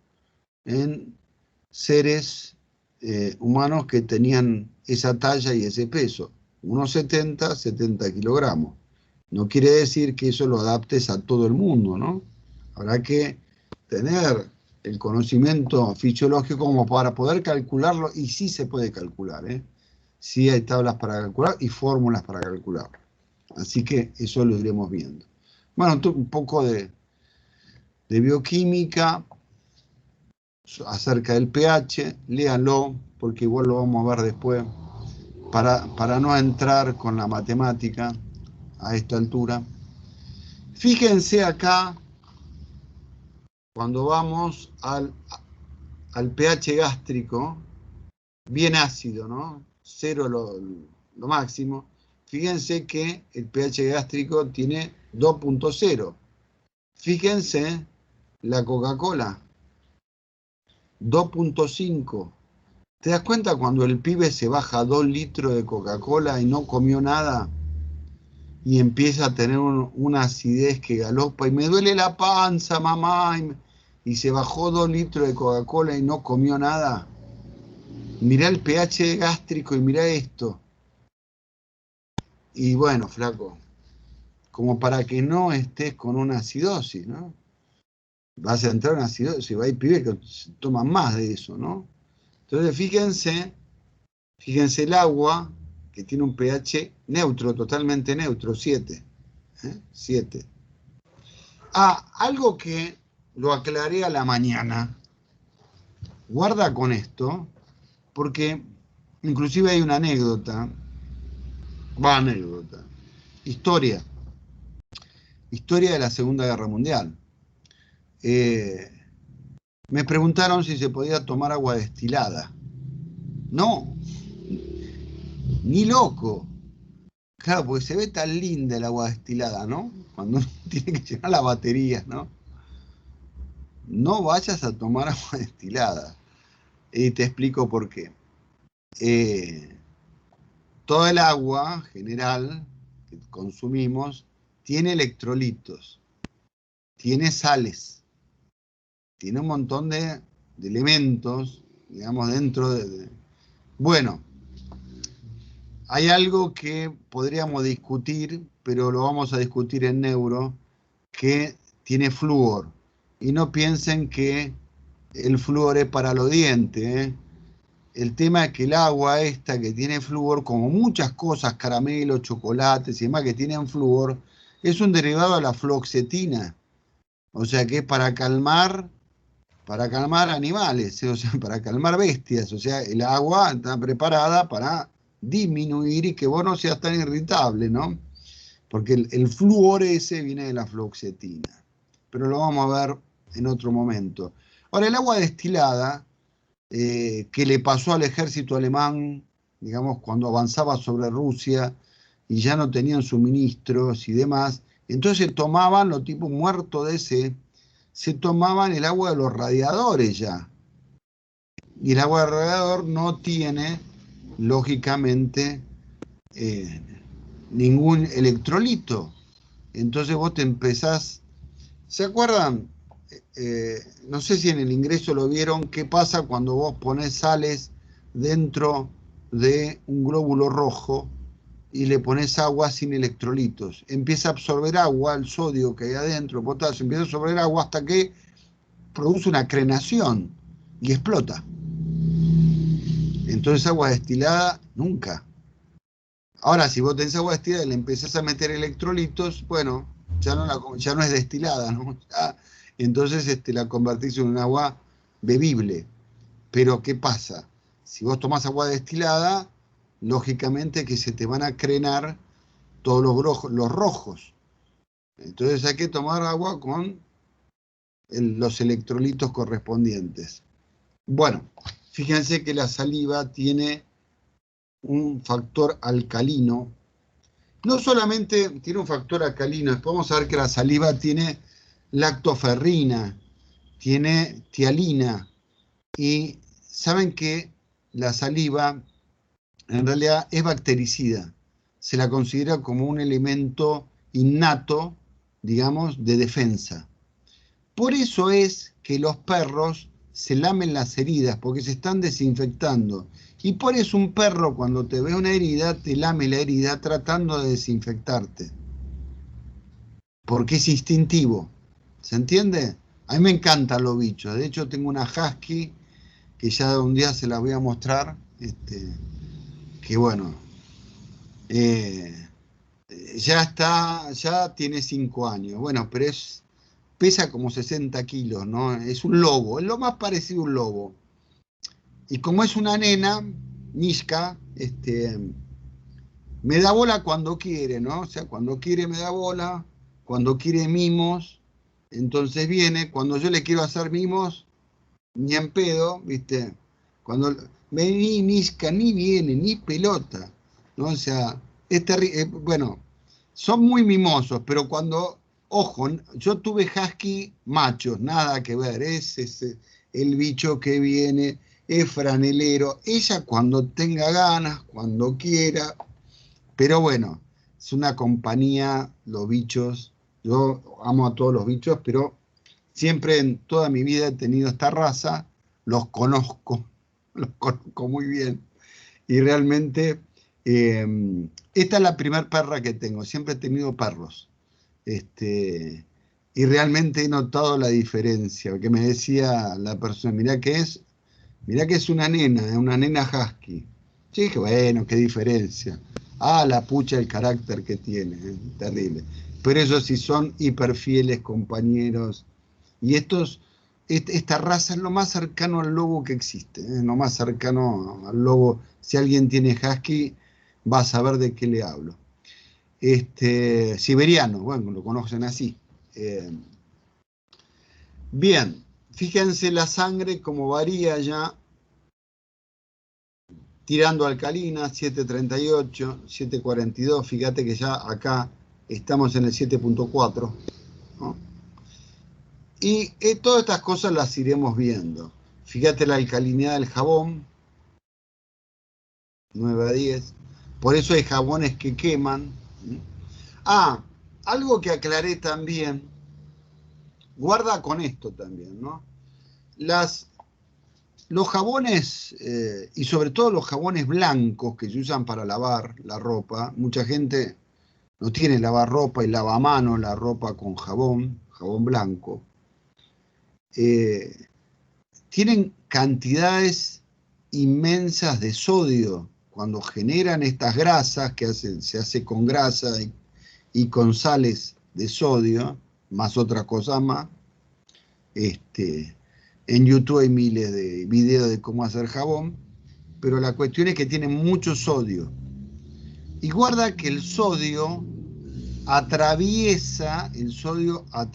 en seres humanos que tenían esa talla y ese peso, unos 70 kilogramos. No quiere decir que eso lo adaptes a todo el mundo, ¿no? Habrá que tener el conocimiento fisiológico como para poder calcularlo, y sí se puede calcular, ¿eh? Sí hay tablas para calcular y fórmulas para calcular. Así que eso lo iremos viendo. Bueno, un poco de bioquímica. acerca del pH, léanlo, porque igual lo vamos a ver después, para no entrar con la matemática a esta altura. Fíjense acá, cuando vamos al pH gástrico, bien ácido, ¿no? 0 lo máximo. Fíjense que el pH gástrico tiene 2.0. Fíjense la Coca-Cola, 2.5. ¿Te das cuenta cuando el pibe se baja 2 litros de Coca-Cola y no comió nada? Y empieza a tener una acidez que galopa. Y me duele la panza, mamá. Y se bajó 2 litros de Coca-Cola y no comió nada. Mirá el pH gástrico y mirá esto. Y bueno, flaco, como para que no estés con una acidosis, ¿no? Vas a entrar en acidosis, va a ir pibes que toman más de eso, ¿no? Entonces fíjense el agua, que tiene un pH neutro, totalmente neutro, 7. 7. Algo que lo aclaré a la mañana. Guarda con esto, porque inclusive hay una anécdota. Historia de la Segunda Guerra Mundial. Me preguntaron si se podía tomar agua destilada. No, ni loco. Claro, porque se ve tan linda el agua destilada, ¿no? Cuando uno tiene que llenar las baterías, ¿no? No vayas a tomar agua destilada. Y te explico por qué. Toda el agua general que consumimos tiene electrolitos, tiene sales, tiene un montón de elementos, digamos, dentro de... Bueno, hay algo que podríamos discutir, pero lo vamos a discutir en neuro, que tiene flúor. Y no piensen que el flúor es para los dientes, ¿eh? El tema es que el agua esta que tiene flúor, como muchas cosas, caramelos, chocolates y demás que tienen flúor, es un derivado de la fluoxetina. O sea que es para calmar animales, o sea, para calmar bestias. O sea, el agua está preparada para disminuir y que vos no seas tan irritable, ¿no? Porque el flúor ese viene de la fluoxetina. Pero lo vamos a ver en otro momento. Ahora, el agua destilada, que le pasó al ejército alemán, digamos, cuando avanzaba sobre Rusia y ya no tenían suministros y demás, entonces tomaban, los tipos muertos de sed, se tomaban el agua de los radiadores ya. Y el agua del radiador no tiene, lógicamente, ningún electrolito. Entonces vos te empezás... ¿Se acuerdan? No sé si en el ingreso lo vieron, qué pasa cuando vos pones sales dentro de un glóbulo rojo y le pones agua sin electrolitos. Empieza a absorber agua, el sodio que hay adentro, el potasio, empieza a absorber agua hasta que produce una crenación y explota. Entonces agua destilada, nunca. Ahora, si vos tenés agua destilada y le empezás a meter electrolitos, bueno, ya no es destilada, ¿no? Entonces la convertís en un agua bebible. Pero ¿qué pasa? Si vos tomás agua destilada, lógicamente que se te van a crenar todos los rojos. Entonces hay que tomar agua con los electrolitos correspondientes. Bueno, fíjense que la saliva tiene un factor alcalino. No solamente tiene un factor alcalino, podemos saber que la saliva tiene lactoferrina, tiene tialina, y saben que la saliva en realidad es bactericida, se la considera como un elemento innato, digamos, de defensa. Por eso es que los perros se lamen las heridas, porque se están desinfectando. Y por eso un perro, cuando te ve una herida, te lame la herida tratando de desinfectarte. Porque es instintivo. ¿Se entiende? A mí me encantan los bichos. De hecho, tengo una husky que ya un día se la voy a mostrar. Que bueno, ya tiene 5 años. Bueno, pero es pesa como 60 kilos, ¿no? Es un lobo, es lo más parecido a un lobo. Y como es una nena, Mishka, me da bola cuando quiere, ¿no? O sea, cuando quiere me da bola, cuando quiere mimos, entonces viene. Cuando yo le quiero hacer mimos, ni en pedo, ¿viste? Cuando vení, Mishka, ni viene, ni pelota, ¿no? O sea, es terrible. Bueno, son muy mimosos, pero cuando, ojo, yo tuve husky machos, nada que ver, es el bicho que viene, es franelero, ella cuando tenga ganas, cuando quiera, pero bueno, es una compañía, los bichos, yo amo a todos los bichos, pero siempre en toda mi vida he tenido esta raza, los conozco muy bien, y realmente esta es la primer perra que tengo, siempre he tenido perros, y realmente he notado la diferencia, que me decía la persona, mirá que es una nena husky. Yo dije, bueno, qué diferencia. Ah, la pucha, el carácter que tiene, terrible. Pero esos sí son hiper fieles compañeros. Y esta raza es lo más cercano al lobo que existe, lo más cercano al lobo. Si alguien tiene husky, va a saber de qué le hablo. Siberiano, bueno, lo conocen así. Bien, fíjense la sangre como varía ya, tirando alcalina, 738, 742, fíjate que ya acá estamos en el 7.4, ¿no? Y todas estas cosas las iremos viendo. Fíjate la alcalinidad del jabón, 9 a 10. Por eso hay jabones que queman. Ah, algo que aclaré también, guarda con esto también, ¿no? Los jabones, y sobre todo los jabones blancos que se usan para lavar la ropa, mucha gente no tiene lavarropa y lava a mano la ropa con jabón blanco. Tienen cantidades inmensas de sodio. Cuando generan estas grasas, se hace con grasa y con sales de sodio, más otras cosas más, en YouTube hay miles de videos de cómo hacer jabón, pero la cuestión es que tiene mucho sodio. Y guarda que el sodio atraviesa,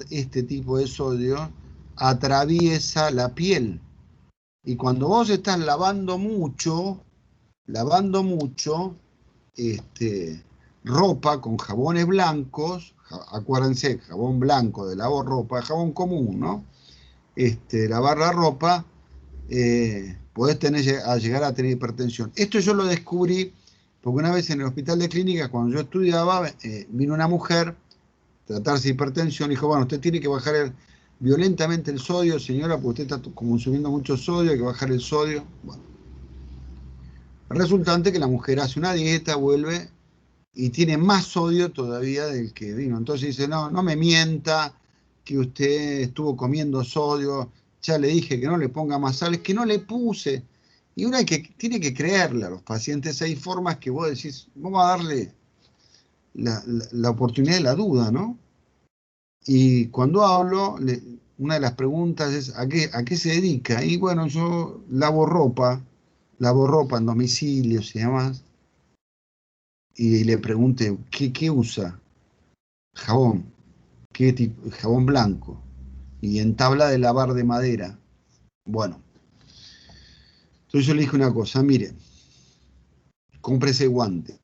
este tipo de sodio, atraviesa la piel. Y cuando vos estás lavando mucho, ropa con jabones blancos, acuérdense, jabón blanco de lavar ropa, jabón común, ¿no? Lavar la ropa, podés llegar a tener hipertensión. Esto yo lo descubrí porque una vez en el hospital de clínica, cuando yo estudiaba, vino una mujer a tratarse de hipertensión y dijo, bueno, usted tiene que bajar violentamente el sodio, señora, porque usted está consumiendo mucho sodio, hay que bajar el sodio. Bueno, resultante que la mujer hace una dieta, vuelve y tiene más sodio todavía del que vino. Entonces dice, no me mienta que usted estuvo comiendo sodio, ya le dije que no le ponga más sal, es que no le puse. Y uno tiene que creerle a los pacientes, hay formas que vos decís, vamos a darle la oportunidad de la duda, ¿no? Y cuando hablo, una de las preguntas es, ¿a qué se dedica? Y bueno, yo lavo ropa en domicilios y demás. Y le pregunté, ¿qué usa? Jabón. ¿Qué tipo? Jabón blanco. Y en tabla de lavar de madera. Bueno. Entonces yo le dije una cosa, mire, cómprese guantes.